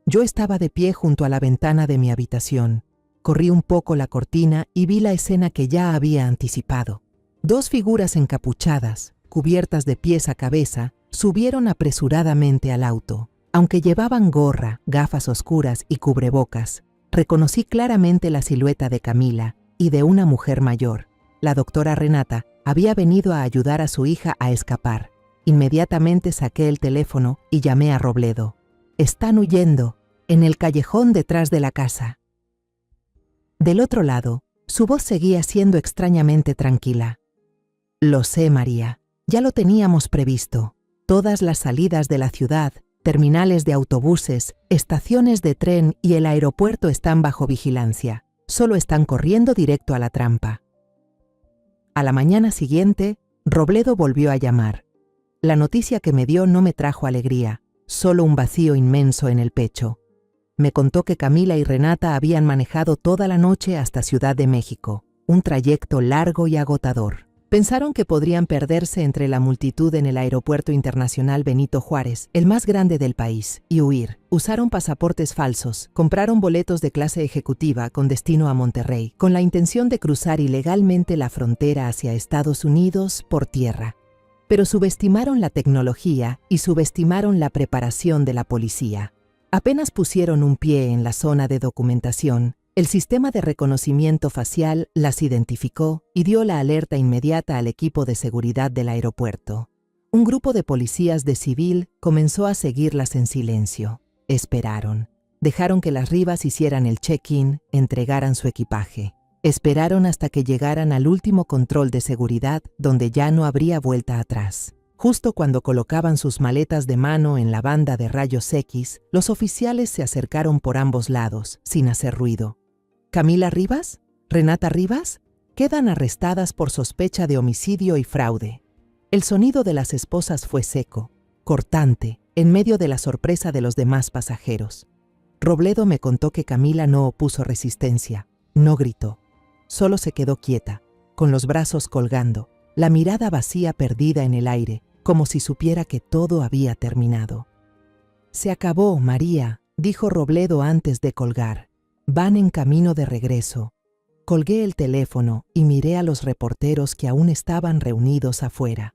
Yo estaba de pie junto a la ventana de mi habitación. Corrí un poco la cortina y vi la escena que ya había anticipado. Dos figuras encapuchadas, cubiertas de pies a cabeza, subieron apresuradamente al auto. Aunque llevaban gorra, gafas oscuras y cubrebocas, reconocí claramente la silueta de Camila y de una mujer mayor. La doctora Renata había venido a ayudar a su hija a escapar. Inmediatamente saqué el teléfono y llamé a Robledo. «Están huyendo, en el callejón detrás de la casa». Del otro lado, su voz seguía siendo extrañamente tranquila. «Lo sé, María. Ya lo teníamos previsto. Todas las salidas de la ciudad, terminales de autobuses, estaciones de tren y el aeropuerto están bajo vigilancia. Solo están corriendo directo a la trampa». A la mañana siguiente, Robledo volvió a llamar. La noticia que me dio no me trajo alegría, solo un vacío inmenso en el pecho. Me contó que Camila y Renata habían manejado toda la noche hasta Ciudad de México, un trayecto largo y agotador. Pensaron que podrían perderse entre la multitud en el Aeropuerto Internacional Benito Juárez, el más grande del país, y huir. Usaron pasaportes falsos, compraron boletos de clase ejecutiva con destino a Monterrey, con la intención de cruzar ilegalmente la frontera hacia Estados Unidos por tierra. Pero subestimaron la tecnología y subestimaron la preparación de la policía. Apenas pusieron un pie en la zona de documentación, el sistema de reconocimiento facial las identificó y dio la alerta inmediata al equipo de seguridad del aeropuerto. Un grupo de policías de civil comenzó a seguirlas en silencio. Esperaron. Dejaron que las Rivas hicieran el check-in, entregaran su equipaje. Esperaron hasta que llegaran al último control de seguridad, donde ya no habría vuelta atrás. Justo cuando colocaban sus maletas de mano en la banda de rayos X, los oficiales se acercaron por ambos lados, sin hacer ruido. ¿Camila Rivas? ¿Renata Rivas? Quedan arrestadas por sospecha de homicidio y fraude. El sonido de las esposas fue seco, cortante, en medio de la sorpresa de los demás pasajeros. Robledo me contó que Camila no opuso resistencia, no gritó. Solo se quedó quieta, con los brazos colgando, la mirada vacía perdida en el aire, como si supiera que todo había terminado. «Se acabó, María», dijo Robledo antes de colgar. «Van en camino de regreso». Colgué el teléfono y miré a los reporteros que aún estaban reunidos afuera.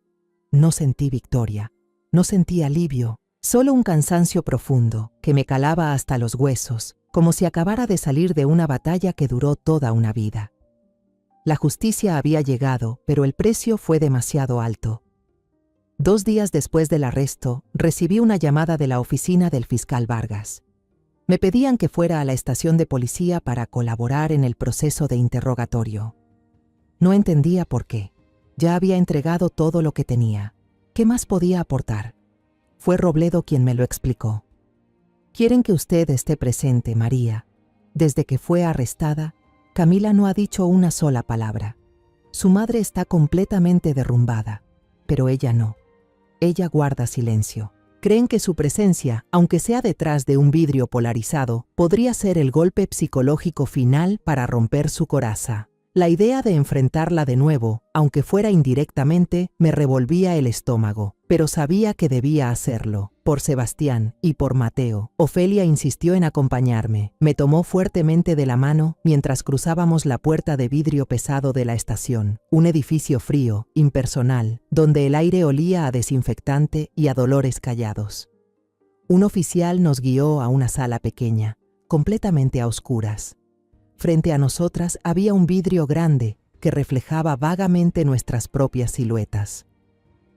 No sentí victoria, no sentí alivio, solo un cansancio profundo que me calaba hasta los huesos, como si acabara de salir de una batalla que duró toda una vida. La justicia había llegado, pero el precio fue demasiado alto. 2 días después del arresto, recibí una llamada de la oficina del fiscal Vargas. Me pedían que fuera a la estación de policía para colaborar en el proceso de interrogatorio. No entendía por qué. Ya había entregado todo lo que tenía. ¿Qué más podía aportar? Fue Robledo quien me lo explicó. Quieren que usted esté presente, María. Desde que fue arrestada, Camila no ha dicho una sola palabra. Su madre está completamente derrumbada, pero ella no. Ella guarda silencio. Creen que su presencia, aunque sea detrás de un vidrio polarizado, podría ser el golpe psicológico final para romper su coraza. La idea de enfrentarla de nuevo, aunque fuera indirectamente, me revolvía el estómago, pero sabía que debía hacerlo. Por Sebastián y por Mateo. Ofelia insistió en acompañarme. Me tomó fuertemente de la mano mientras cruzábamos la puerta de vidrio pesado de la estación, un edificio frío, impersonal, donde el aire olía a desinfectante y a dolores callados. Un oficial nos guió a una sala pequeña, completamente a oscuras. Frente a nosotras había un vidrio grande que reflejaba vagamente nuestras propias siluetas.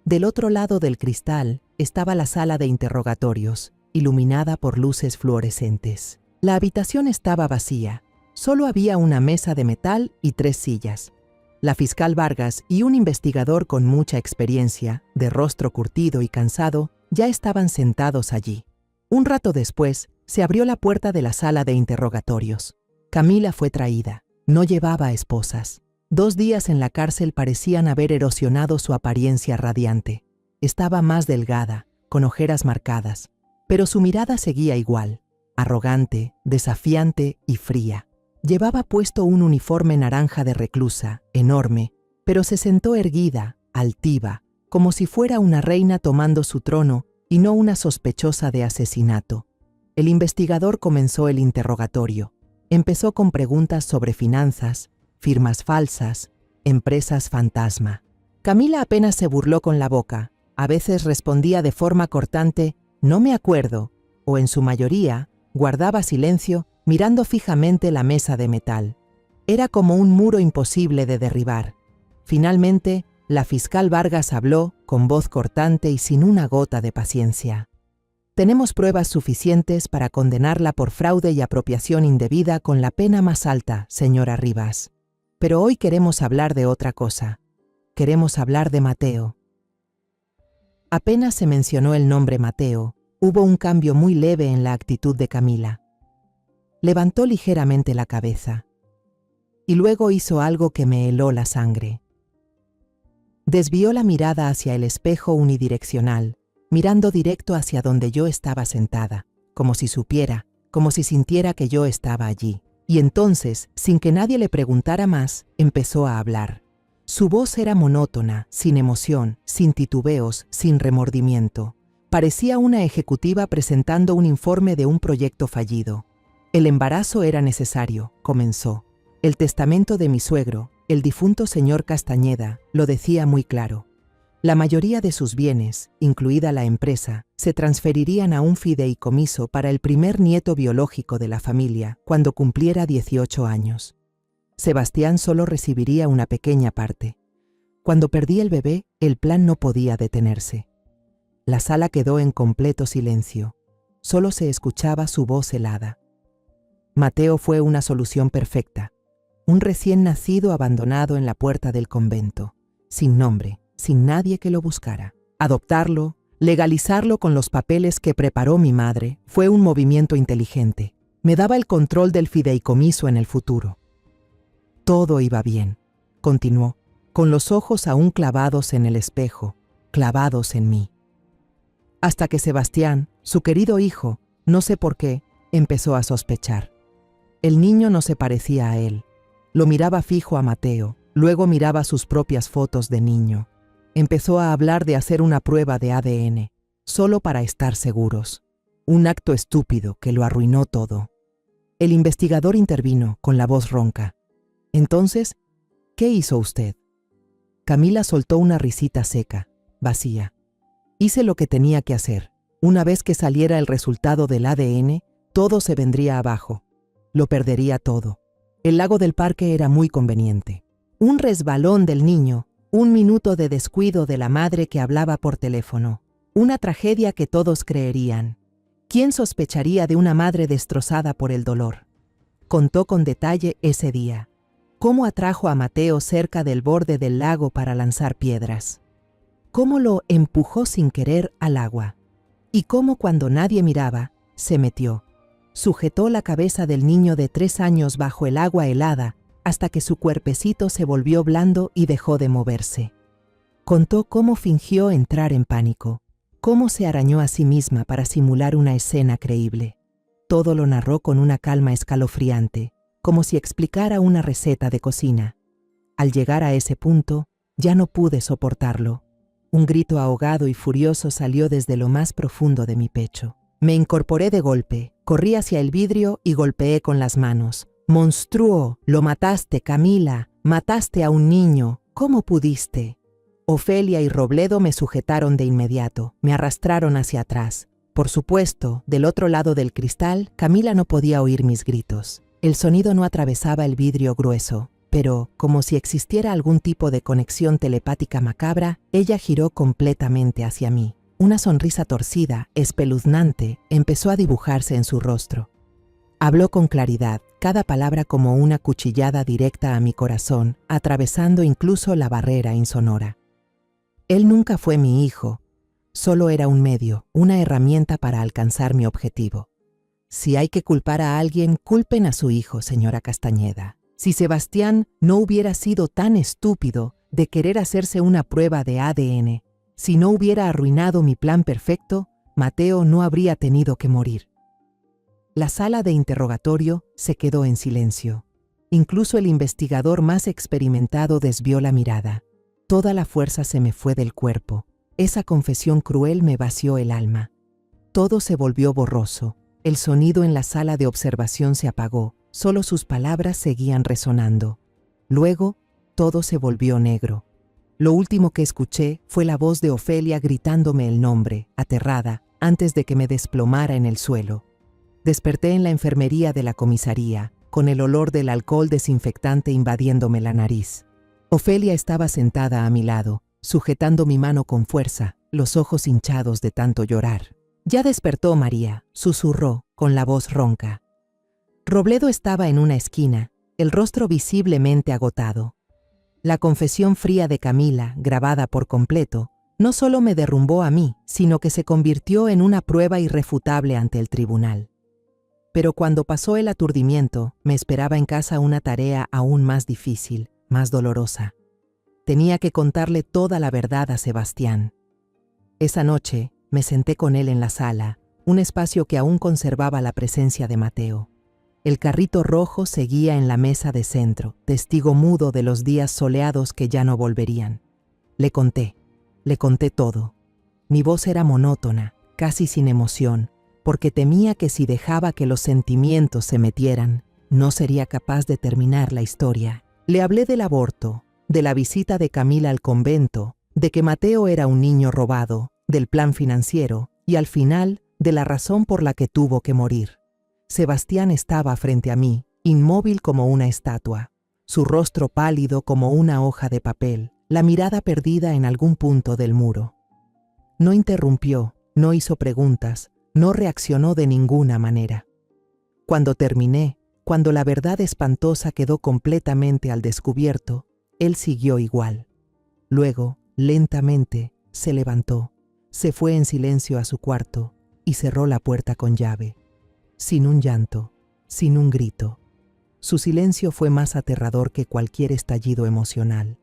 Del otro lado del cristal estaba la sala de interrogatorios, iluminada por luces fluorescentes. La habitación estaba vacía. Solo había una mesa de metal y 3 sillas. La fiscal Vargas y un investigador con mucha experiencia, de rostro curtido y cansado, ya estaban sentados allí. Un rato después, se abrió la puerta de la sala de interrogatorios. Camila fue traída. No llevaba esposas. 2 días en la cárcel parecían haber erosionado su apariencia radiante. Estaba más delgada, con ojeras marcadas, pero su mirada seguía igual, arrogante, desafiante y fría. Llevaba puesto un uniforme naranja de reclusa, enorme, pero se sentó erguida, altiva, como si fuera una reina tomando su trono y no una sospechosa de asesinato. El investigador comenzó el interrogatorio. Empezó con preguntas sobre finanzas, firmas falsas, empresas fantasma. Camila apenas se burló con la boca. A veces respondía de forma cortante, «No me acuerdo», o en su mayoría, guardaba silencio mirando fijamente la mesa de metal. Era como un muro imposible de derribar. Finalmente, la fiscal Vargas habló con voz cortante y sin una gota de paciencia. «Tenemos pruebas suficientes para condenarla por fraude y apropiación indebida con la pena más alta, señora Rivas. Pero hoy queremos hablar de otra cosa. Queremos hablar de Mateo». Apenas se mencionó el nombre Mateo, hubo un cambio muy leve en la actitud de Camila. Levantó ligeramente la cabeza. Y luego hizo algo que me heló la sangre. Desvió la mirada hacia el espejo unidireccional, mirando directo hacia donde yo estaba sentada, como si supiera, como si sintiera que yo estaba allí. Y entonces, sin que nadie le preguntara más, empezó a hablar. Su voz era monótona, sin emoción, sin titubeos, sin remordimiento. Parecía una ejecutiva presentando un informe de un proyecto fallido. «El embarazo era necesario», comenzó. «El testamento de mi suegro, el difunto señor Castañeda, lo decía muy claro. La mayoría de sus bienes, incluida la empresa, se transferirían a un fideicomiso para el primer nieto biológico de la familia cuando cumpliera 18 años. Sebastián solo recibiría una pequeña parte. Cuando perdí el bebé, el plan no podía detenerse». La sala quedó en completo silencio. Solo se escuchaba su voz helada. Mateo fue una solución perfecta. Un recién nacido abandonado en la puerta del convento, sin nombre, sin nadie que lo buscara. Adoptarlo, legalizarlo con los papeles que preparó mi madre, fue un movimiento inteligente. Me daba el control del fideicomiso en el futuro. Todo iba bien, continuó, con los ojos aún clavados en el espejo, clavados en mí. Hasta que Sebastián, su querido hijo, no sé por qué, empezó a sospechar. El niño no se parecía a él. Lo miraba fijo a Mateo, luego miraba sus propias fotos de niño. Empezó a hablar de hacer una prueba de ADN, solo para estar seguros. Un acto estúpido que lo arruinó todo. El investigador intervino con la voz ronca. «Entonces, ¿qué hizo usted?» Camila soltó una risita seca, vacía. «Hice lo que tenía que hacer. Una vez que saliera el resultado del ADN, todo se vendría abajo. Lo perdería todo. El lago del parque era muy conveniente. Un resbalón del niño, un minuto de descuido de la madre que hablaba por teléfono. Una tragedia que todos creerían. ¿Quién sospecharía de una madre destrozada por el dolor?» Contó con detalle ese día. Cómo atrajo a Mateo cerca del borde del lago para lanzar piedras. Cómo lo empujó sin querer al agua. Y cómo cuando nadie miraba, se metió. Sujetó la cabeza del niño de 3 años bajo el agua helada hasta que su cuerpecito se volvió blando y dejó de moverse. Contó cómo fingió entrar en pánico, cómo se arañó a sí misma para simular una escena creíble. Todo lo narró con una calma escalofriante, como si explicara una receta de cocina. Al llegar a ese punto, ya no pude soportarlo. Un grito ahogado y furioso salió desde lo más profundo de mi pecho. Me incorporé de golpe, corrí hacia el vidrio y golpeé con las manos. «¡Monstruo! ¡Lo mataste, Camila! ¡Mataste a un niño! ¿Cómo pudiste?» Ofelia y Robledo me sujetaron de inmediato, me arrastraron hacia atrás. Por supuesto, del otro lado del cristal, Camila no podía oír mis gritos. El sonido no atravesaba el vidrio grueso, pero, como si existiera algún tipo de conexión telepática macabra, ella giró completamente hacia mí. Una sonrisa torcida, espeluznante, empezó a dibujarse en su rostro. Habló con claridad, cada palabra como una cuchillada directa a mi corazón, atravesando incluso la barrera insonora. Él nunca fue mi hijo, solo era un medio, una herramienta para alcanzar mi objetivo. Si hay que culpar a alguien, culpen a su hijo, señora Castañeda. Si Sebastián no hubiera sido tan estúpido de querer hacerse una prueba de ADN, si no hubiera arruinado mi plan perfecto, Mateo no habría tenido que morir. La sala de interrogatorio se quedó en silencio. Incluso el investigador más experimentado desvió la mirada. Toda la fuerza se me fue del cuerpo. Esa confesión cruel me vació el alma. Todo se volvió borroso. El sonido en la sala de observación se apagó. Solo sus palabras seguían resonando. Luego, todo se volvió negro. Lo último que escuché fue la voz de Ofelia gritándome el nombre, aterrada, antes de que me desplomara en el suelo. Desperté en la enfermería de la comisaría, con el olor del alcohol desinfectante invadiéndome la nariz. Ofelia estaba sentada a mi lado, sujetando mi mano con fuerza, los ojos hinchados de tanto llorar. «Ya despertó María», susurró, con la voz ronca. Robledo estaba en una esquina, el rostro visiblemente agotado. La confesión fría de Camila, grabada por completo, no solo me derrumbó a mí, sino que se convirtió en una prueba irrefutable ante el tribunal. Pero cuando pasó el aturdimiento, me esperaba en casa una tarea aún más difícil, más dolorosa. Tenía que contarle toda la verdad a Sebastián. Esa noche me senté con él en la sala, un espacio que aún conservaba la presencia de Mateo. El carrito rojo seguía en la mesa de centro, testigo mudo de los días soleados que ya no volverían. Le conté todo. Mi voz era monótona, casi sin emoción, porque temía que si dejaba que los sentimientos se metieran, no sería capaz de terminar la historia. Le hablé del aborto, de la visita de Camila al convento, de que Mateo era un niño robado, del plan financiero y al final de la razón por la que tuvo que morir. Sebastián estaba frente a mí, inmóvil como una estatua, su rostro pálido como una hoja de papel, la mirada perdida en algún punto del muro. No interrumpió, no hizo preguntas, no reaccionó de ninguna manera. Cuando terminé, cuando la verdad espantosa quedó completamente al descubierto, él siguió igual. Luego, lentamente, se levantó, se fue en silencio a su cuarto y cerró la puerta con llave. Sin un llanto, sin un grito. Su silencio fue más aterrador que cualquier estallido emocional.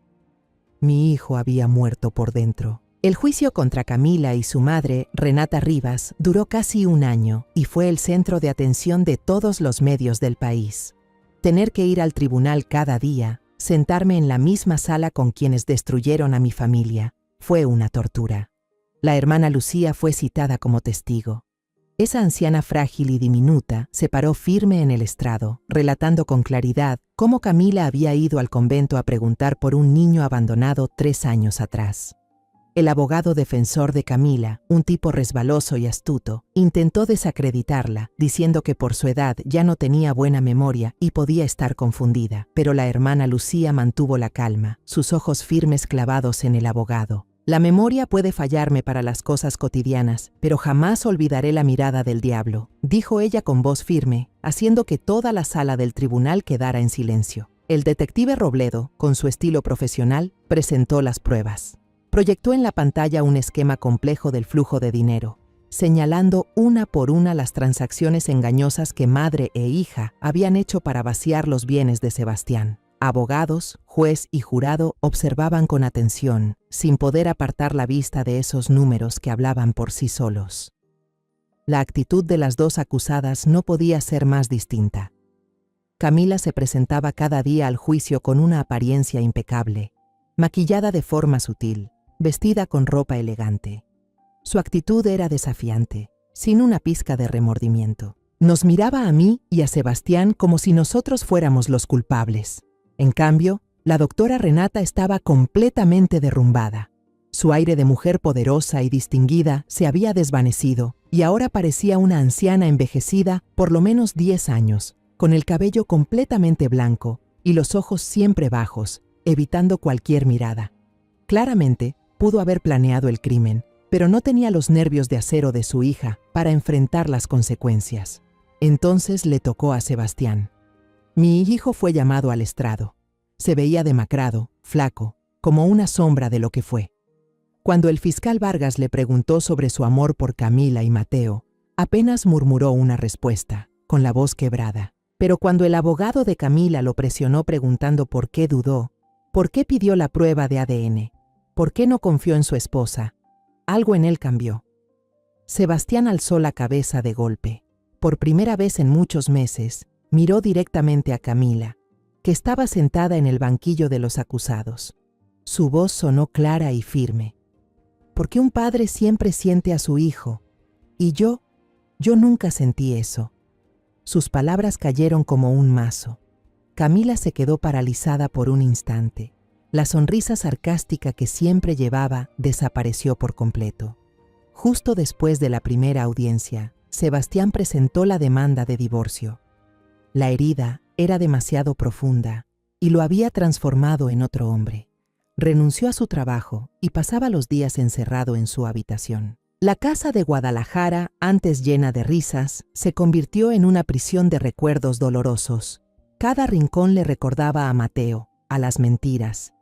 Mi hijo había muerto por dentro. El juicio contra Camila y su madre, Renata Rivas, duró casi un año y fue el centro de atención de todos los medios del país. Tener que ir al tribunal cada día, sentarme en la misma sala con quienes destruyeron a mi familia, fue una tortura. La hermana Lucía fue citada como testigo. Esa anciana frágil y diminuta se paró firme en el estrado, relatando con claridad cómo Camila había ido al convento a preguntar por un niño abandonado 3 años atrás. El abogado defensor de Camila, un tipo resbaloso y astuto, intentó desacreditarla, diciendo que por su edad ya no tenía buena memoria y podía estar confundida, pero la hermana Lucía mantuvo la calma, sus ojos firmes clavados en el abogado. La memoria puede fallarme para las cosas cotidianas, pero jamás olvidaré la mirada del diablo, dijo ella con voz firme, haciendo que toda la sala del tribunal quedara en silencio. El detective Robledo, con su estilo profesional, presentó las pruebas. Proyectó en la pantalla un esquema complejo del flujo de dinero. señalando una por una las transacciones engañosas que madre e hija habían hecho para vaciar los bienes de Sebastián. Abogados, juez y jurado observaban con atención, sin poder apartar la vista de esos números que hablaban por sí solos. La actitud de las dos acusadas no podía ser más distinta. Camila se presentaba cada día al juicio con una apariencia impecable, maquillada de forma sutil, vestida con ropa elegante. Su actitud era desafiante, sin una pizca de remordimiento. Nos miraba a mí y a Sebastián como si nosotros fuéramos los culpables. En cambio, la doctora Renata estaba completamente derrumbada. Su aire de mujer poderosa y distinguida se había desvanecido y ahora parecía una anciana envejecida por lo menos 10 años, con el cabello completamente blanco y los ojos siempre bajos, evitando cualquier mirada. Claramente, pudo haber planeado el crimen, pero no tenía los nervios de acero de su hija para enfrentar las consecuencias. Entonces le tocó a Sebastián. Mi hijo fue llamado al estrado. Se veía demacrado, flaco, como una sombra de lo que fue. Cuando el fiscal Vargas le preguntó sobre su amor por Camila y Mateo, apenas murmuró una respuesta, con la voz quebrada. Pero cuando el abogado de Camila lo presionó preguntando por qué dudó, por qué pidió la prueba de ADN, por qué no confió en su esposa, algo en él cambió. Sebastián alzó la cabeza de golpe. Por primera vez en muchos meses, miró directamente a Camila, que estaba sentada en el banquillo de los acusados. Su voz sonó clara y firme. Porque un padre siempre siente a su hijo, y yo nunca sentí eso. Sus palabras cayeron como un mazo. Camila se quedó paralizada por un instante. La sonrisa sarcástica que siempre llevaba desapareció por completo. Justo después de la primera audiencia, Sebastián presentó la demanda de divorcio. La herida era demasiado profunda y lo había transformado en otro hombre. Renunció a su trabajo y pasaba los días encerrado en su habitación. La casa de Guadalajara, antes llena de risas, se convirtió en una prisión de recuerdos dolorosos. Cada rincón le recordaba a Mateo, a las mentiras.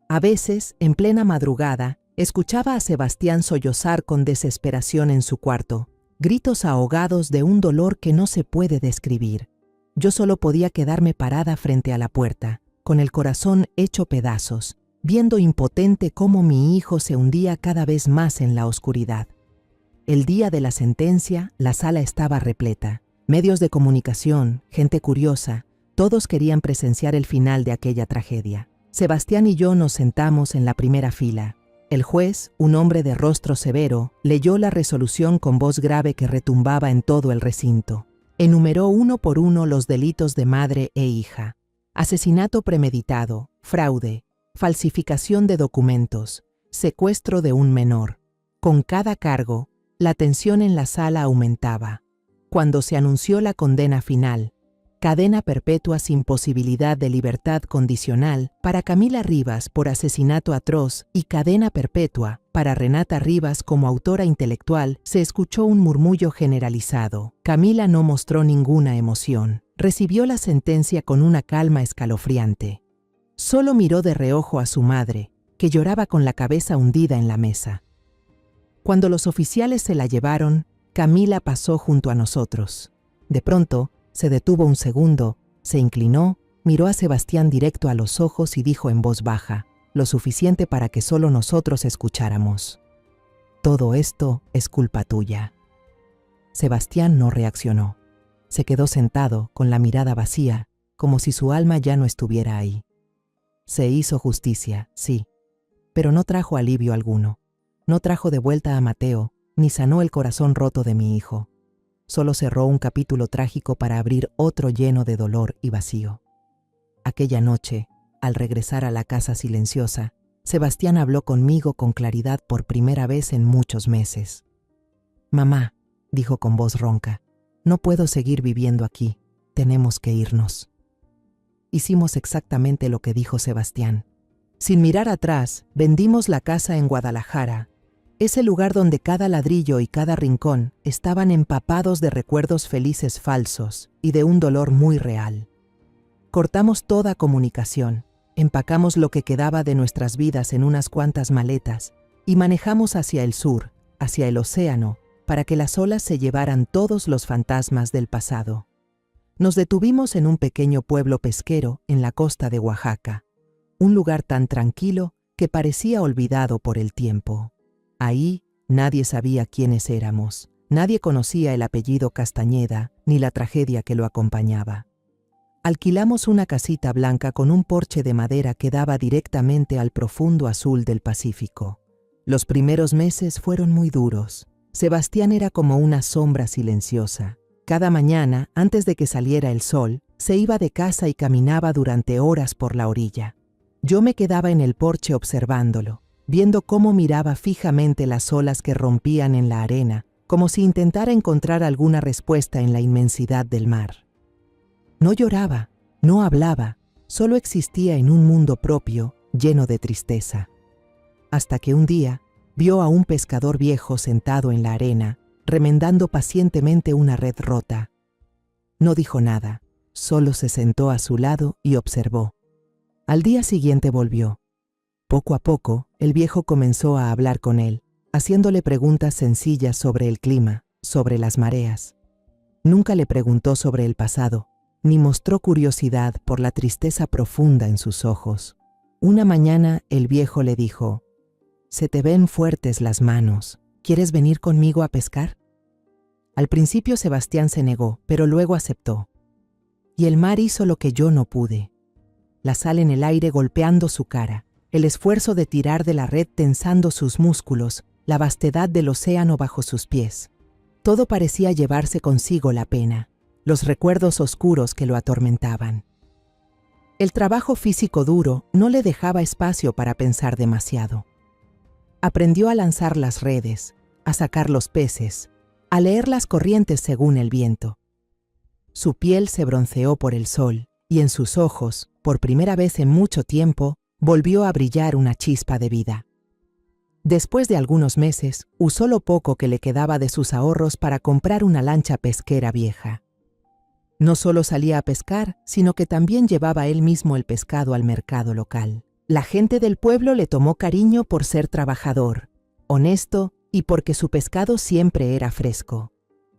A veces, en plena madrugada, escuchaba a Sebastián sollozar con desesperación en su cuarto, gritos ahogados de un dolor que no se puede describir. Yo solo podía quedarme parada frente a la puerta, con el corazón hecho pedazos, viendo impotente cómo mi hijo se hundía cada vez más en la oscuridad. El día de la sentencia, la sala estaba repleta. Medios de comunicación, gente curiosa, todos querían presenciar el final de aquella tragedia. Sebastián y yo nos sentamos en la primera fila. El juez, un hombre de rostro severo, leyó la resolución con voz grave que retumbaba en todo el recinto. Enumeró uno por uno los delitos de madre e hija: asesinato premeditado, fraude, falsificación de documentos, secuestro de un menor. Con cada cargo, la tensión en la sala aumentaba. Cuando se anunció la condena final, cadena perpetua sin posibilidad de libertad condicional para Camila Rivas por asesinato atroz y cadena perpetua para Renata Rivas como autora intelectual, se escuchó un murmullo generalizado. Camila no mostró ninguna emoción. Recibió la sentencia con una calma escalofriante. Solo miró de reojo a su madre, que lloraba con la cabeza hundida en la mesa. Cuando los oficiales se la llevaron, Camila pasó junto a nosotros. De pronto, se detuvo un segundo, se inclinó, miró a Sebastián directo a los ojos y dijo en voz baja, lo suficiente para que solo nosotros escucháramos: todo esto es culpa tuya. Sebastián no reaccionó. Se quedó sentado, con la mirada vacía, como si su alma ya no estuviera ahí. Se hizo justicia, sí, pero no trajo alivio alguno. No trajo de vuelta a Mateo, ni sanó el corazón roto de mi hijo. Solo cerró un capítulo trágico para abrir otro lleno de dolor y vacío. Aquella noche, al regresar a la casa silenciosa, Sebastián habló conmigo con claridad por primera vez en muchos meses. «Mamá», dijo con voz ronca, «no puedo seguir viviendo aquí. Tenemos que irnos». Hicimos exactamente lo que dijo Sebastián. Sin mirar atrás, vendimos la casa en Guadalajara, ese lugar donde cada ladrillo y cada rincón estaban empapados de recuerdos felices falsos y de un dolor muy real. Cortamos toda comunicación, empacamos lo que quedaba de nuestras vidas en unas cuantas maletas y manejamos hacia el sur, hacia el océano, para que las olas se llevaran todos los fantasmas del pasado. Nos detuvimos en un pequeño pueblo pesquero en la costa de Oaxaca, un lugar tan tranquilo que parecía olvidado por el tiempo. Ahí nadie sabía quiénes éramos, nadie conocía el apellido Castañeda ni la tragedia que lo acompañaba. Alquilamos una casita blanca con un porche de madera que daba directamente al profundo azul del Pacífico. Los primeros meses fueron muy duros. Sebastián era como una sombra silenciosa. Cada mañana, antes de que saliera el sol, se iba de casa y caminaba durante horas por la orilla. Yo me quedaba en el porche observándolo, viendo cómo miraba fijamente las olas que rompían en la arena, como si intentara encontrar alguna respuesta en la inmensidad del mar. No lloraba, no hablaba, solo existía en un mundo propio, lleno de tristeza. Hasta que un día vio a un pescador viejo sentado en la arena, remendando pacientemente una red rota. No dijo nada, solo se sentó a su lado y observó. Al día siguiente volvió. Poco a poco, el viejo comenzó a hablar con él, haciéndole preguntas sencillas sobre el clima, sobre las mareas. Nunca le preguntó sobre el pasado, ni mostró curiosidad por la tristeza profunda en sus ojos. Una mañana el viejo le dijo: «Se te ven fuertes las manos. ¿Quieres venir conmigo a pescar?». Al principio Sebastián se negó, pero luego aceptó. Y el mar hizo lo que yo no pude. La sal en el aire golpeando su cara, el esfuerzo de tirar de la red tensando sus músculos, la vastedad del océano bajo sus pies. Todo parecía llevarse consigo la pena, los recuerdos oscuros que lo atormentaban. El trabajo físico duro no le dejaba espacio para pensar demasiado. Aprendió a lanzar las redes, a sacar los peces, a leer las corrientes según el viento. Su piel se bronceó por el sol y en sus ojos, por primera vez en mucho tiempo, volvió a brillar una chispa de vida. Después de algunos meses, usó lo poco que le quedaba de sus ahorros para comprar una lancha pesquera vieja. No solo salía a pescar, sino que también llevaba él mismo el pescado al mercado local. La gente del pueblo le tomó cariño por ser trabajador, honesto y porque su pescado siempre era fresco.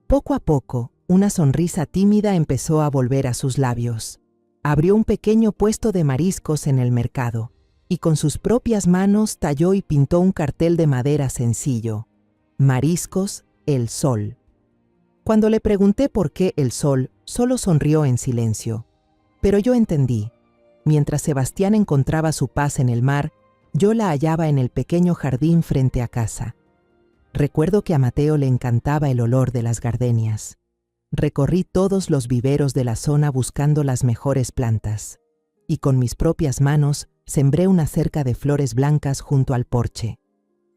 Poco a poco, una sonrisa tímida empezó a volver a sus labios. Abrió un pequeño puesto de mariscos en el mercado y con sus propias manos talló y pintó un cartel de madera sencillo: «Mariscos, el sol». Cuando le pregunté por qué el sol, solo sonrió en silencio. Pero yo entendí. Mientras Sebastián encontraba su paz en el mar, yo la hallaba en el pequeño jardín frente a casa. Recuerdo que a Mateo le encantaba el olor de las gardenias. Recorrí todos los viveros de la zona buscando las mejores plantas, y con mis propias manos sembré una cerca de flores blancas junto al porche.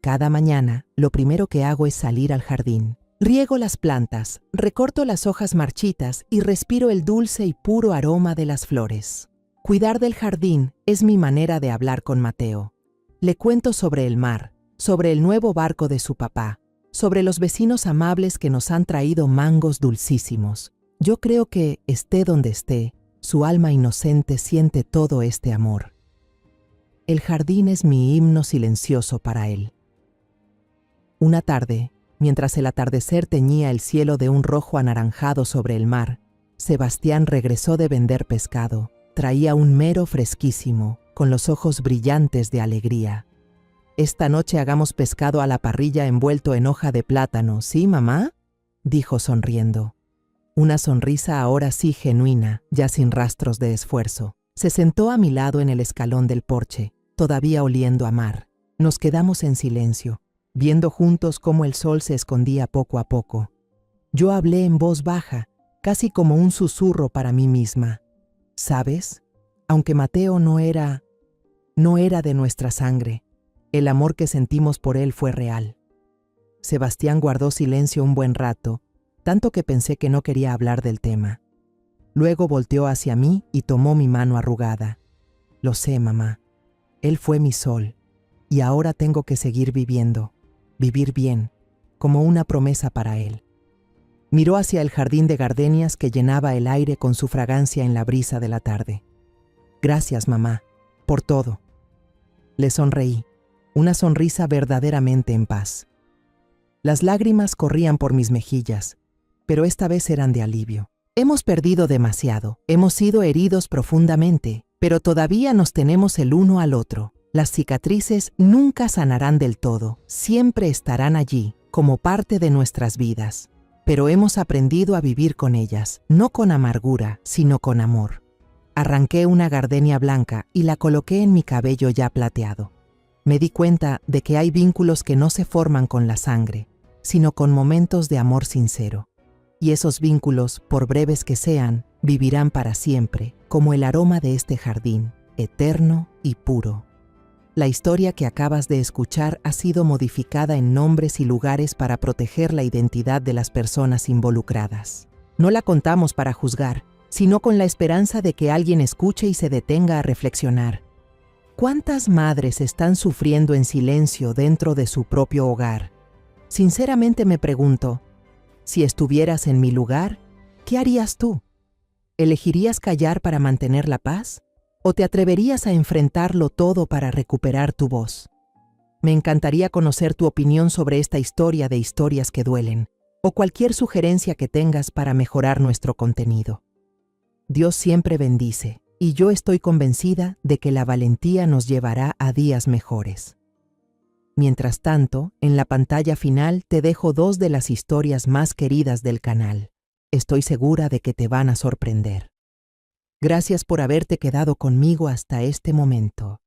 Cada mañana, lo primero que hago es salir al jardín. Riego las plantas, recorto las hojas marchitas y respiro el dulce y puro aroma de las flores. Cuidar del jardín es mi manera de hablar con Mateo. Le cuento sobre el mar, sobre el nuevo barco de su papá, sobre los vecinos amables que nos han traído mangos dulcísimos. Yo creo que, esté donde esté, su alma inocente siente todo este amor. El jardín es mi himno silencioso para él. Una tarde, mientras el atardecer teñía el cielo de un rojo anaranjado sobre el mar, Sebastián regresó de vender pescado. Traía un mero fresquísimo, con los ojos brillantes de alegría. «Esta noche hagamos pescado a la parrilla envuelto en hoja de plátano, ¿sí, mamá?», dijo sonriendo. Una sonrisa ahora sí genuina, ya sin rastros de esfuerzo. Se sentó a mi lado en el escalón del porche, todavía oliendo a mar. Nos quedamos en silencio, viendo juntos cómo el sol se escondía poco a poco. Yo hablé en voz baja, casi como un susurro para mí misma. «¿Sabes? Aunque Mateo no era de nuestra sangre, el amor que sentimos por él fue real». Sebastián guardó silencio un buen rato, tanto que pensé que no quería hablar del tema. Luego volteó hacia mí y tomó mi mano arrugada. «Lo sé, mamá. Él fue mi sol, y ahora tengo que seguir viviendo, vivir bien, como una promesa para él». Miró hacia el jardín de gardenias que llenaba el aire con su fragancia en la brisa de la tarde. «Gracias, mamá, por todo». Le sonreí, una sonrisa verdaderamente en paz. Las lágrimas corrían por mis mejillas, pero esta vez eran de alivio. Hemos perdido demasiado, hemos sido heridos profundamente, pero todavía nos tenemos el uno al otro. Las cicatrices nunca sanarán del todo, siempre estarán allí, como parte de nuestras vidas. Pero hemos aprendido a vivir con ellas, no con amargura, sino con amor. Arranqué una gardenia blanca y la coloqué en mi cabello ya plateado. Me di cuenta de que hay vínculos que no se forman con la sangre, sino con momentos de amor sincero. Y esos vínculos, por breves que sean, vivirán para siempre, como el aroma de este jardín, eterno y puro. La historia que acabas de escuchar ha sido modificada en nombres y lugares para proteger la identidad de las personas involucradas. No la contamos para juzgar, sino con la esperanza de que alguien escuche y se detenga a reflexionar. ¿Cuántas madres están sufriendo en silencio dentro de su propio hogar? Sinceramente me pregunto, si estuvieras en mi lugar, ¿qué harías tú? ¿Elegirías callar para mantener la paz? ¿O te atreverías a enfrentarlo todo para recuperar tu voz? Me encantaría conocer tu opinión sobre esta historia de historias que duelen, o cualquier sugerencia que tengas para mejorar nuestro contenido. Dios siempre bendice, y yo estoy convencida de que la valentía nos llevará a días mejores. Mientras tanto, en la pantalla final te dejo 2 de las historias más queridas del canal. Estoy segura de que te van a sorprender. Gracias por haberte quedado conmigo hasta este momento.